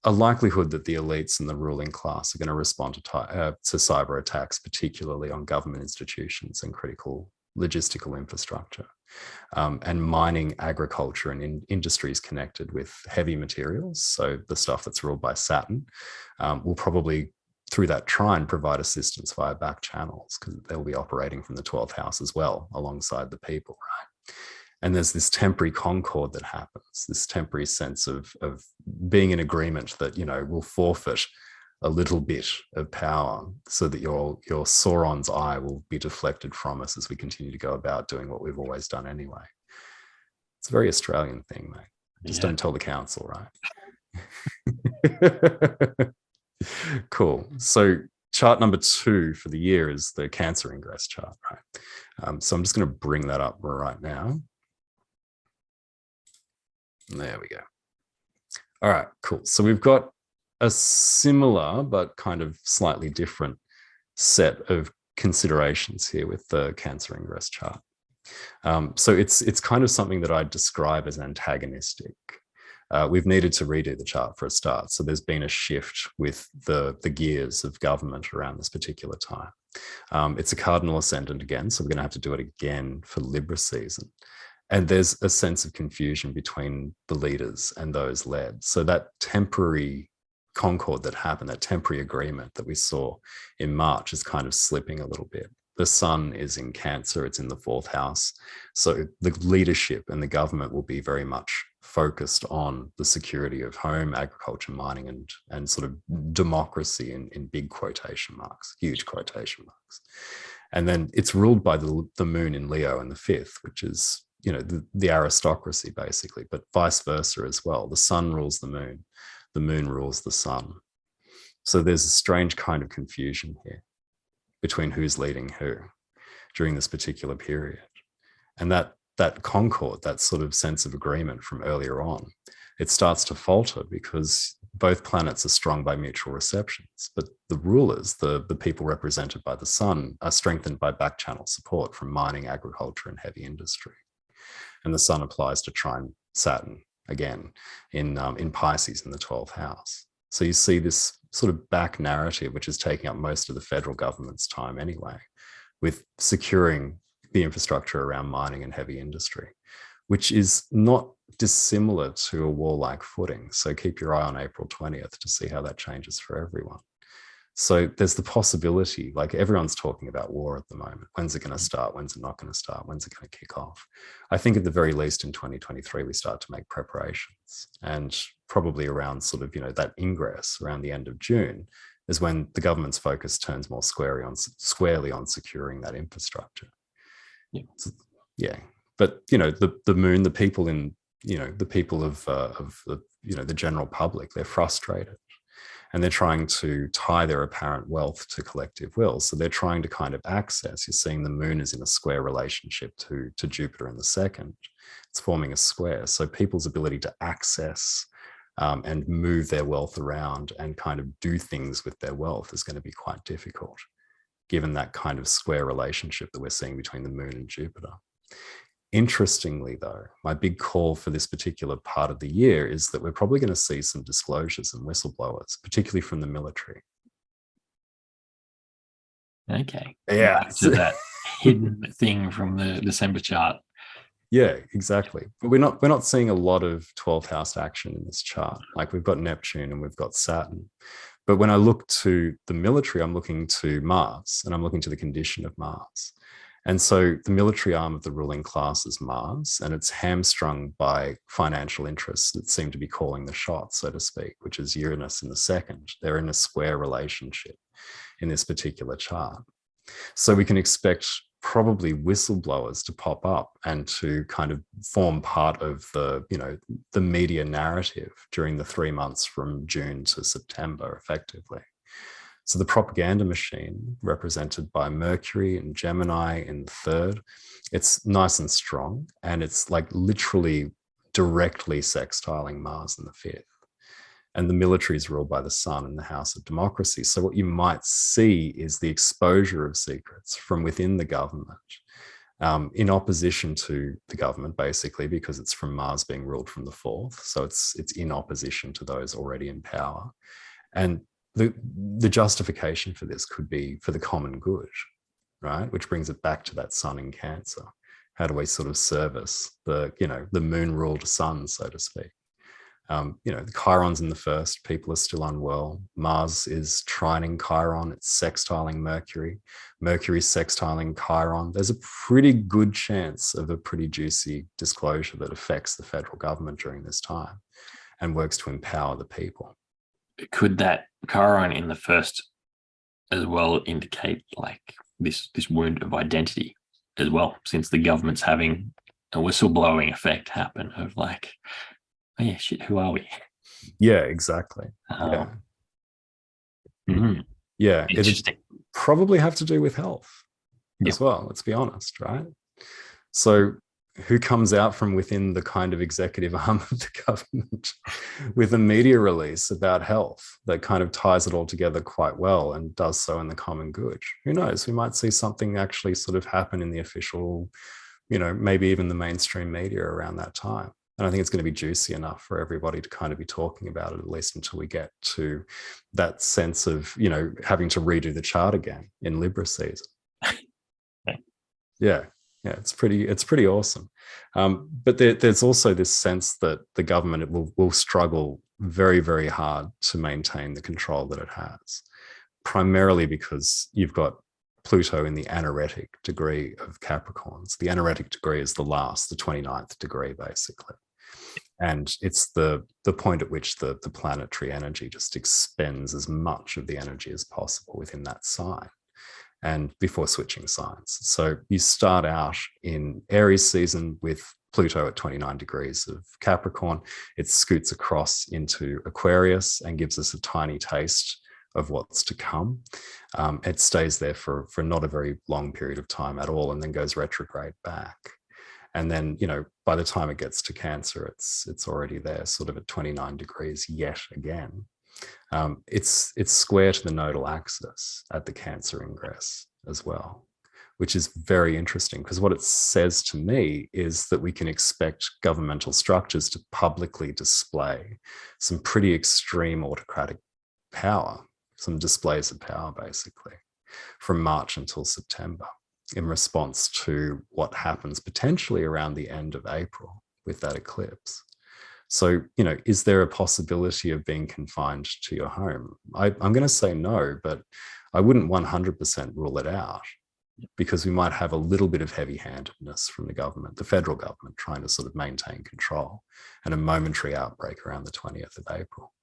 a likelihood that the elites and the ruling class are going to respond to cyber attacks, particularly on government institutions and critical logistical infrastructure, and mining, agriculture, and industries connected with heavy materials. So the stuff that's ruled by Saturn will probably, through that trine, provide assistance via back channels, because they'll be operating from the 12th house as well, alongside the people, right? And there's this temporary concord that happens, this temporary sense of being in agreement that, we'll forfeit a little bit of power so that your Sauron's eye will be deflected from us as we continue to go about doing what we've always done anyway. It's a very Australian thing, mate. Just don't tell the council, right? Cool. So chart number 2 for the year is the Cancer ingress chart, right? So I'm just going to bring that up right now. There we go. All right, cool. So we've got a similar but kind of slightly different set of considerations here with the Cancer ingress chart. So it's kind of something that I'd describe as antagonistic. We've needed to redo the chart for a start. So there's been a shift with the gears of government around this particular time. It's a cardinal ascendant again, so we're going to have to do it again for Libra season. And there's a sense of confusion between the leaders and those led. So that temporary concord that happened, that temporary agreement that we saw in March, is kind of slipping a little bit. The sun is in Cancer, it's in the 4th house. So the leadership and the government will be very much focused on the security of home, agriculture, mining, and sort of democracy in big quotation marks, huge quotation marks. And then it's ruled by the moon in Leo in the 5th, which is, the aristocracy basically, but vice versa as well. The sun rules the moon rules the sun. So there's a strange kind of confusion here between who's leading who during this particular period. And that concord, that sort of sense of agreement from earlier on, it starts to falter because both planets are strong by mutual receptions, but the rulers, the people represented by the sun, are strengthened by back channel support from mining, agriculture, and heavy industry. And the sun applies to trine Saturn again in Pisces in the 12th house. So you see this sort of back narrative, which is taking up most of the federal government's time anyway, with securing the infrastructure around mining and heavy industry, which is not dissimilar to a warlike footing. So keep your eye on April 20th to see how that changes for everyone. So there's the possibility, like everyone's talking about war at the moment. When's it going to start? When's it not going to start? When's it going to kick off? I think at the very least in 2023, we start to make preparations, and probably around sort of, that ingress around the end of June is when the government's focus turns more squarely on securing that infrastructure. Yeah. So, yeah. But, the moon, the people in, the people of the general public, they're frustrated. And they're trying to tie their apparent wealth to collective will. So they're trying to kind of access, you're seeing the moon is in a square relationship to Jupiter in the 2nd. It's forming a square. So people's ability to access and move their wealth around and kind of do things with their wealth is going to be quite difficult, given that kind of square relationship that we're seeing between the moon and Jupiter. Interestingly, though, my big call for this particular part of the year is that we're probably going to see some disclosures and whistleblowers, particularly from the military. Okay. Yeah. So that hidden thing from the December chart. Yeah, exactly. But we're not seeing a lot of 12th house action in this chart. Like we've got Neptune and we've got Saturn. But when I look to the military, I'm looking to Mars, and I'm looking to the condition of Mars. And so the military arm of the ruling class is Mars, and it's hamstrung by financial interests that seem to be calling the shots, so to speak, which is Uranus in the 2nd. They're in a square relationship in this particular chart. So we can expect probably whistleblowers to pop up and to kind of form part of the, the media narrative during the 3 months from June to September, effectively. So the propaganda machine, represented by Mercury and Gemini in the third, it's nice and strong, and it's like literally directly sextiling Mars in the fifth. And the military is ruled by the sun in the house of democracy. So what you might see is the exposure of secrets from within the government, in opposition to the government, basically, because it's from Mars being ruled from the fourth. So it's in opposition to those already in power. And the justification for this could be for the common good, right? Which brings it back to that sun in Cancer. How do we sort of service the moon ruled sun, so to speak? The Chiron's in the first, people are still unwell. Mars is trining Chiron, it's sextiling Mercury. Mercury's sextiling Chiron. There's a pretty good chance of a pretty juicy disclosure that affects the federal government during this time and works to empower the people. Could that Chiron in the first as well indicate like this wound of identity as well, since the government's having a whistleblowing effect happen of like, oh yeah, shit, who are we? Yeah, exactly. Yeah, Interesting. It'd probably have to do with health as well, let's be honest, right? So who comes out from within the kind of executive arm of the government with a media release about health that kind of ties it all together quite well and does so in the common good? Who knows? We might see something actually sort of happen in the official, maybe even the mainstream media around that time. And I think it's going to be juicy enough for everybody to kind of be talking about it, at least until we get to that sense of, having to redo the chart again in Libra season. Yeah, it's pretty awesome. But there's also this sense that the government will struggle very, very hard to maintain the control that it has, primarily because you've got Pluto in the anaretic degree of Capricorns. The anaretic degree is the 29th degree, basically. And it's the point at which the planetary energy just expends as much of the energy as possible within that sign, and before switching signs. So you start out in Aries season with Pluto at 29 degrees of Capricorn. It scoots across into Aquarius and gives us a tiny taste of what's to come. It stays there for not a very long period of time at all, and then goes retrograde back. And then, by the time it gets to Cancer, it's already there, sort of at 29 degrees yet again. It's square to the nodal axis at the Cancer ingress as well, which is very interesting, because what it says to me is that we can expect governmental structures to publicly display some pretty extreme autocratic power, some displays of power, basically, from March until September, in response to what happens potentially around the end of April with that eclipse. So, is there a possibility of being confined to your home? I'm going to say no, but I wouldn't 100% rule it out, because we might have a little bit of heavy-handedness from the government, the federal government, trying to sort of maintain control, and a momentary outbreak around the 20th of April.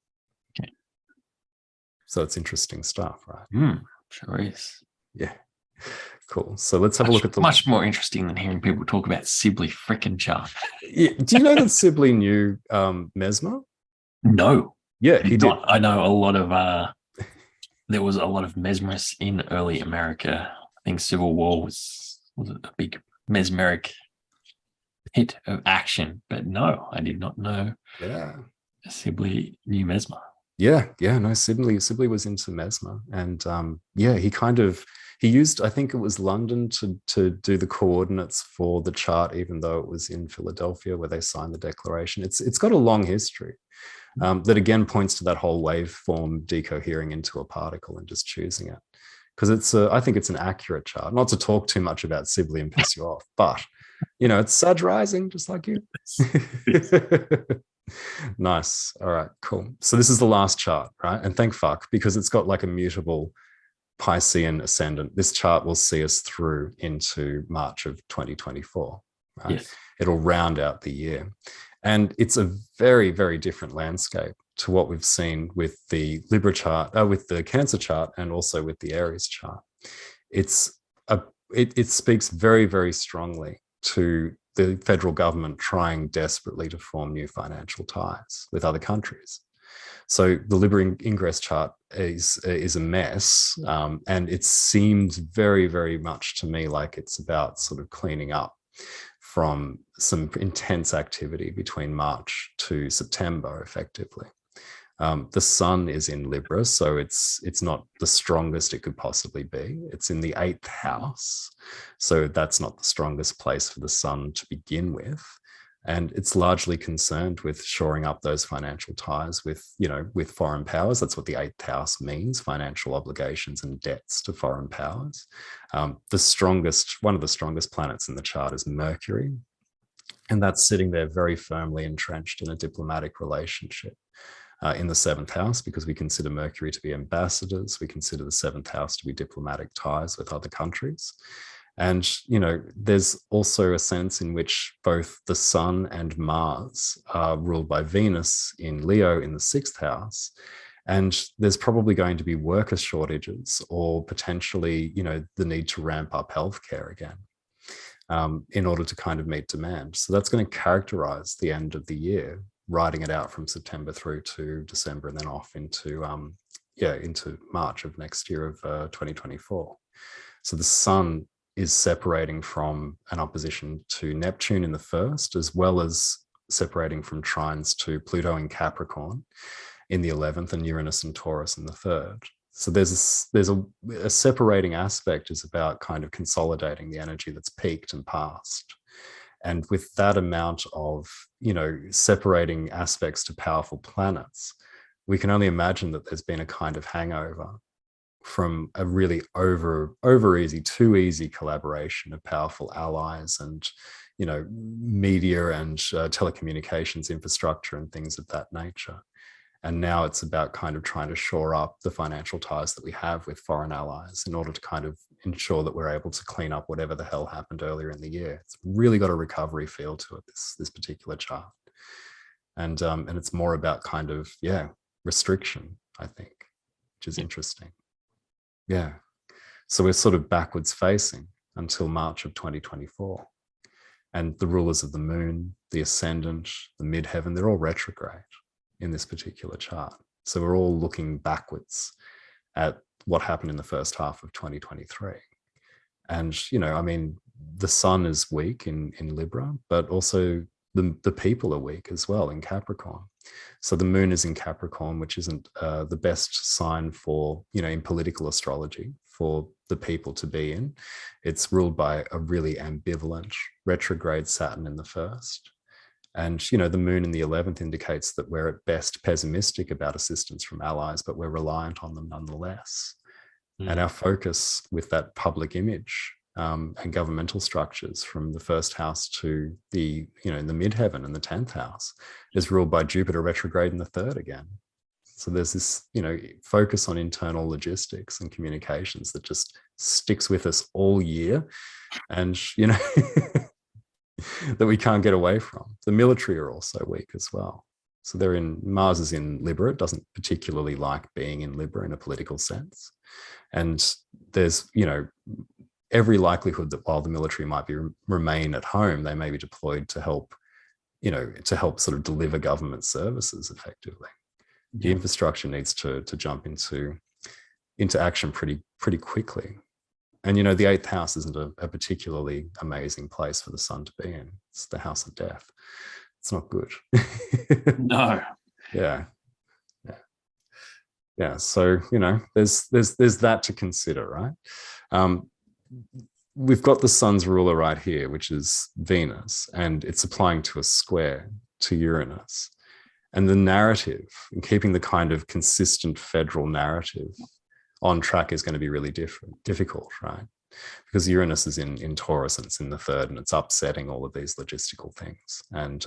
Okay. So it's interesting stuff, right? Sure is. Yeah. Cool. So let's have a look at the... Much more interesting than hearing people talk about Sibley frickin' chart. Yeah. Do you know that Sibley knew Mesmer? No. Yeah, he did. I know a lot of... there was a lot of mesmerists in early America. I think Civil War was a big mesmeric hit of action. But no, I did not know. Yeah. Sibley knew Mesmer. Yeah. No, Sibley was into Mesmer. And he used, I think it was London to do the coordinates for the chart, even though it was in Philadelphia where they signed the declaration. It's got a long history that again points to that whole waveform decohering into a particle and just choosing it. Because I think it's an accurate chart. Not to talk too much about Sibley and piss you off, but it's Sag rising, just like you. Nice. All right, cool. So this is the last chart, right? And thank fuck, because it's got like a mutable Piscean ascendant. This chart will see us through into March of 2024. Right? Yes. It'll round out the year. And it's a very, very different landscape to what we've seen with the Libra chart, with the Cancer chart, and also with the Aries chart. It's a it speaks very, very strongly to the federal government trying desperately to form new financial ties with other countries. So the Libra ingress chart is a mess, and it seems very, very much to me like it's about sort of cleaning up from some intense activity between March to September, effectively. The sun is in Libra, so it's not the strongest it could possibly be. It's in the 8th house, so that's not the strongest place for the sun to begin with. And it's largely concerned with shoring up those financial ties with, with foreign powers. That's what the 8th house means, financial obligations and debts to foreign powers. One of the strongest planets in the chart is Mercury, and that's sitting there very firmly entrenched in a diplomatic relationship. In the 7th house, because we consider Mercury to be ambassadors, we consider the 7th house to be diplomatic ties with other countries. And, there's also a sense in which both the Sun and Mars are ruled by Venus in Leo in the 6th house. And there's probably going to be worker shortages or potentially, the need to ramp up healthcare again in order to kind of meet demand. So that's going to characterize the end of the year, riding it out from September through to December and then off into March of next year of 2024. So the sun is separating from an opposition to Neptune in the 1st, as well as separating from trines to Pluto in Capricorn in the 11th and Uranus and Taurus in the 3rd. So there's a separating aspect is about kind of consolidating the energy that's peaked and passed. And with that amount of, separating aspects to powerful planets, we can only imagine that there's been a kind of hangover from a really too easy collaboration of powerful allies and, media and telecommunications infrastructure and things of that nature. And now it's about kind of trying to shore up the financial ties that we have with foreign allies in order to kind of ensure that we're able to clean up whatever the hell happened earlier in the year. It's really got a recovery feel to it, this particular chart. And it's more about kind of, restriction, I think, which is interesting. Yeah. So we're sort of backwards facing until March of 2024. And the rulers of the moon, the ascendant, the midheaven, they're all retrograde in this particular chart. So we're all looking backwards at what happened in the first half of 2023. And, the sun is weak in Libra, but also the people are weak as well in Capricorn. So the moon is in Capricorn, which isn't the best sign for, in political astrology for the people to be in. It's ruled by a really ambivalent retrograde Saturn in the 1st. And, the moon in the 11th indicates that we're at best pessimistic about assistance from allies, but we're reliant on them nonetheless. And our focus with that public image and governmental structures from the 1st house to the, in the midheaven and the 10th house is ruled by Jupiter retrograde in the 3rd again. So there's this, focus on internal logistics and communications that just sticks with us all year. And, that we can't get away from. The military are also weak as well. So Mars is in Libra. It doesn't particularly like being in Libra in a political sense. And there's, every likelihood that while the military might remain at home, they may be deployed to help, sort of deliver government services effectively. The infrastructure needs to jump into action pretty quickly. And, the 8th house isn't a particularly amazing place for the sun to be in. It's the house of death. It's not good. No. Yeah. So, there's that to consider, right? We've got the sun's ruler right here, which is Venus, and it's applying to a square to Uranus. And the narrative and keeping the kind of consistent federal narrative on track is going to be really difficult, right? Because Uranus is in Taurus and it's in the 3rd and it's upsetting all of these logistical things and,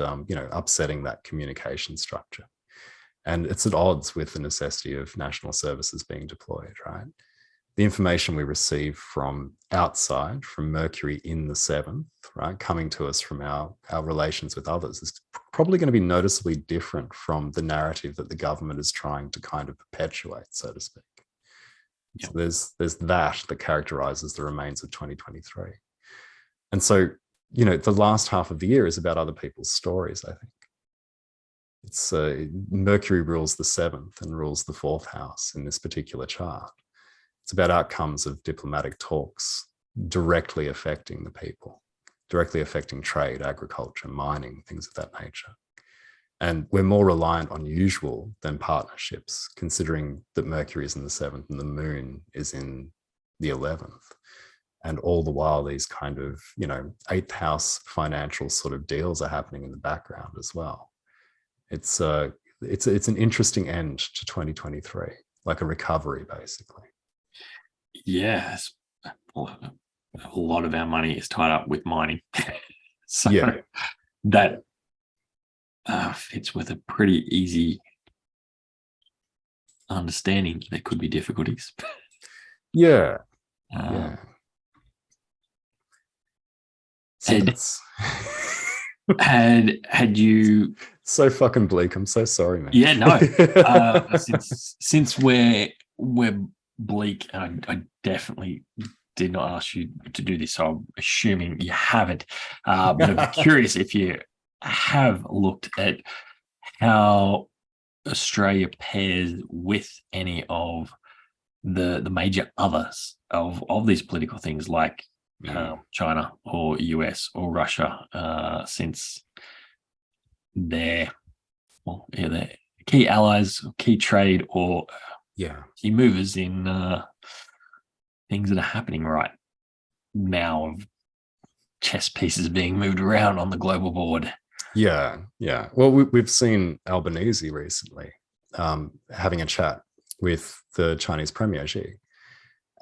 upsetting that communication structure. And it's at odds with the necessity of national services being deployed, right? The information we receive from outside, from Mercury in the 7th, right, coming to us from our relations with others is probably going to be noticeably different from the narrative that the government is trying to kind of perpetuate, so to speak. Yeah. So there's that characterizes the remains of 2023. And so, the last half of the year is about other people's stories, I think. It's Mercury rules the 7th and rules the 4th house in this particular chart. It's about outcomes of diplomatic talks directly affecting the people, directly affecting trade, agriculture, mining, things of that nature. And we're more reliant on usual than partnerships, considering that Mercury is in the 7th and the moon is in the 11th. And all the while, these kind of, 8th house financial sort of deals are happening in the background as well. It's an interesting end to 2023, like a recovery, basically. Yes. A lot of our money is tied up with mining. So Yeah. that fits with a pretty easy understanding. There could be difficulties. Yeah. Yeah. So that's had you so fucking bleak. I'm so sorry, man. Yeah, no. Since we're bleak, and I definitely did not ask you to do this, so I'm assuming you haven't. But I'm curious if you have looked at how Australia pairs with any of the major others of these political things, like China or US or Russia, since they're key allies, key trade, or key movers in things that are happening right now, of chess pieces being moved around on the global board. Yeah. Well, we've seen Albanese recently having a chat with the Chinese Premier Xi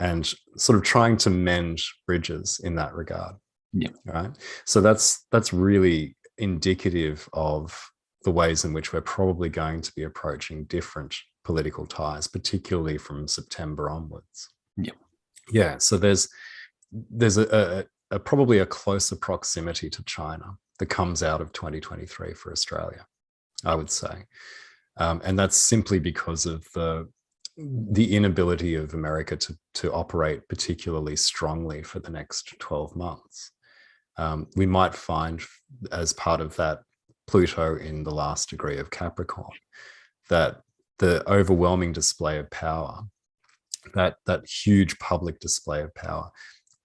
and sort of trying to mend bridges in that regard. Yeah. Right. So that's really indicative of the ways in which we're probably going to be approaching different political ties, particularly from September onwards. Yeah. So there's a probably a closer proximity to China that comes out of 2023 for Australia, I would say. And that's simply because of the inability of America to operate particularly strongly for the next 12 months. We might find, as part of that Pluto in the last degree of Capricorn, that the overwhelming display of power, that huge public display of power,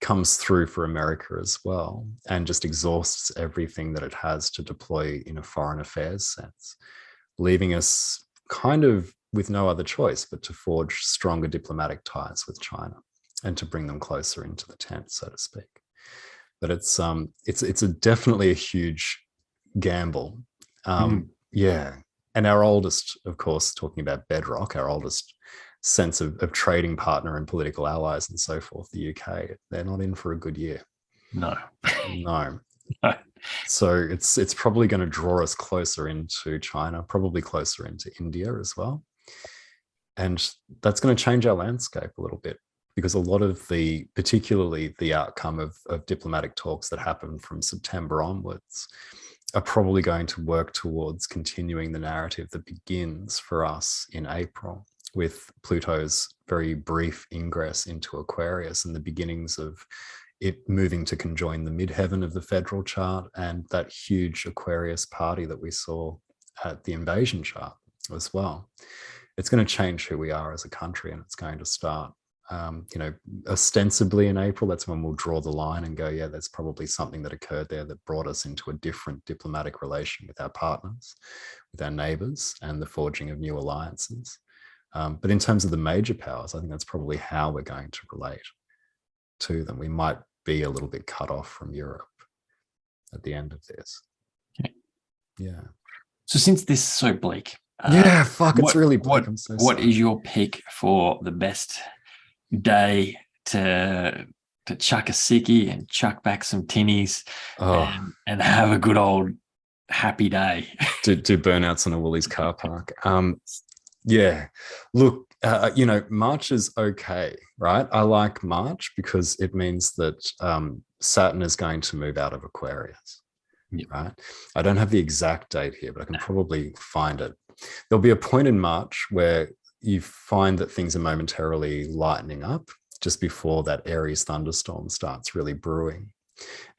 comes through for America as well, and just exhausts everything that it has to deploy in a foreign affairs sense, leaving us kind of with no other choice but to forge stronger diplomatic ties with China and to bring them closer into the tent, so to speak. But it's definitely a huge gamble. Yeah. And our oldest, of course, talking about bedrock, our oldest sense of trading partner and political allies and so forth, the UK, they're not in for a good year. No. So it's probably going to draw us closer into China, probably closer into India as well. And that's going to change our landscape a little bit, because a lot of particularly the outcome of diplomatic talks that happen from September onwards are probably going to work towards continuing the narrative that begins for us in April, with Pluto's very brief ingress into Aquarius and the beginnings of it moving to conjoin the midheaven of the federal chart and that huge Aquarius party that we saw at the invasion chart as well. It's going to change who we are as a country, and it's going to start, ostensibly in April. That's when we'll draw the line and go, yeah, there's probably something that occurred there that brought us into a different diplomatic relation with our partners, with our neighbors, and the forging of new alliances. But in terms of the major powers, I think that's probably how we're going to relate to them. We might be a little bit cut off from Europe at the end of this. Okay. Yeah. So since this is so bleak, it's really bleak. I'm so what sorry. is your pick for the best day to chuck a sickie and chuck back some tinnies and have a good old happy day? do burnouts in a Woolies car park. Yeah, look, March is okay, right? I like March because it means that Saturn is going to move out of Aquarius, right? I don't have the exact date here, but I can probably find it. There'll be a point in March where, you find that things are momentarily lightening up just before that Aries thunderstorm starts really brewing.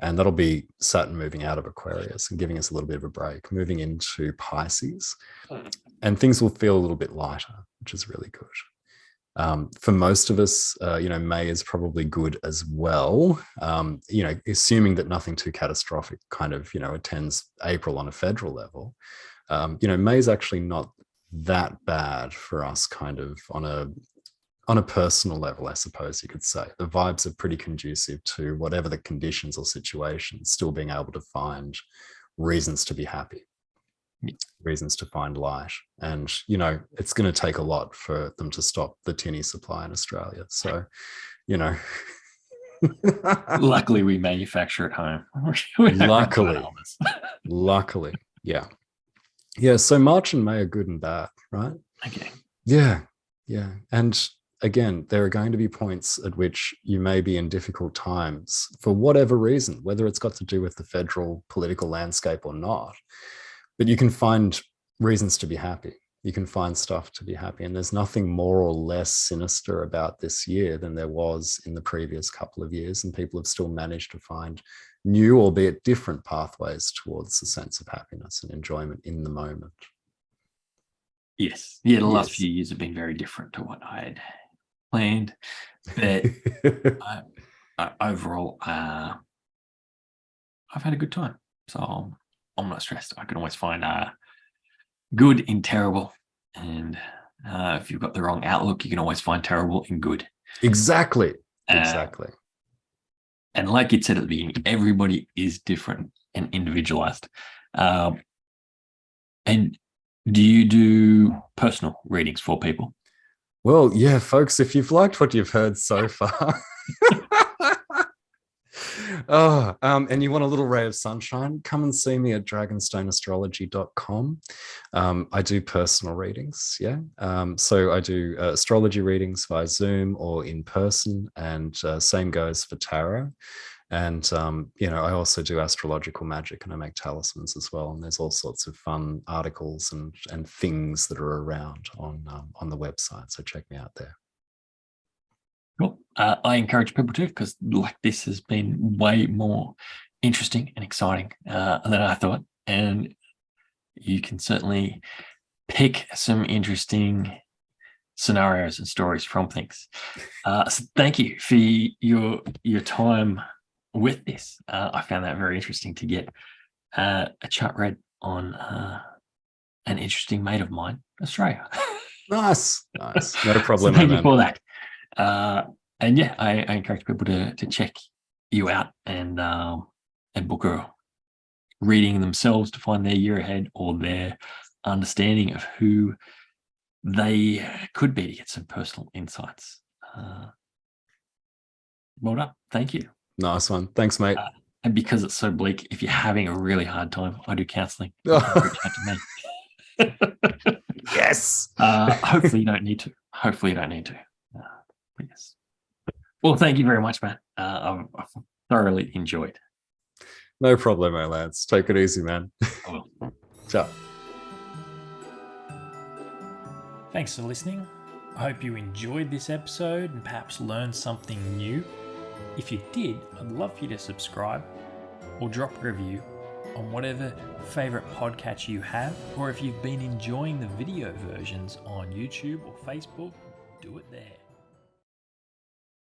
And that'll be Saturn moving out of Aquarius and giving us a little bit of a break, moving into Pisces. And things will feel a little bit lighter, which is really good. For most of us, May is probably good as well. Assuming that nothing too catastrophic kind of, attends April on a federal level. May is actually not that bad for us kind of on a personal level, I suppose you could say. The vibes are pretty conducive to whatever the conditions or situations, still being able to find reasons to be happy, reasons to find light. And, it's going to take a lot for them to stop the tinny supply in Australia. So, Luckily, we manufacture at home. Luckily. Yeah. Yeah. So March and May are good and bad, right? Okay. Yeah. Yeah. And again, there are going to be points at which you may be in difficult times for whatever reason, whether it's got to do with the federal political landscape or not. But you can find reasons to be happy. You can find stuff to be happy. And there's nothing more or less sinister about this year than there was in the previous couple of years. And people have still managed to find new, albeit different pathways towards a sense of happiness and enjoyment in the moment. Yes. Yeah, the last few years have been very different to what I had planned. But overall, I've had a good time. So I'm not stressed. I can always find good in terrible. And if you've got the wrong outlook, you can always find terrible in good. Exactly. And like you said at the beginning, everybody is different and individualized. And do you do personal readings for people? Well, yeah, folks, if you've liked what you've heard so far, and you want a little ray of sunshine, come and see me at dragonstoneastrology.com. I do personal readings, yeah. So I do astrology readings via Zoom or in person, and same goes for tarot. And, I also do astrological magic, and I make talismans as well. And there's all sorts of fun articles and things that are around on the website. So check me out there. Cool. I encourage people to, because this has been way more interesting and exciting than I thought. And you can certainly pick some interesting scenarios and stories from things. So thank you for your time with this. I found that very interesting to get a chart read on an interesting mate of mine, Australia. Nice. Not a problem. So thank you for that. And yeah, I encourage people to check you out and book a reading themselves to find their year ahead or their understanding of who they could be, to get some personal insights. Well done. Thank you. Nice one. Thanks, mate. And because it's so bleak, if you're having a really hard time, I do counselling. Reach out to me. Yes. Hopefully you don't need to. Yes. Well, thank you very much, Matt. I've thoroughly enjoyed. No problem, Lance. Take it easy, man. I will. Ciao. Thanks for listening. I hope you enjoyed this episode and perhaps learned something new. If you did, I'd love for you to subscribe or drop a review on whatever favourite podcast you have, or if you've been enjoying the video versions on YouTube or Facebook, do it there.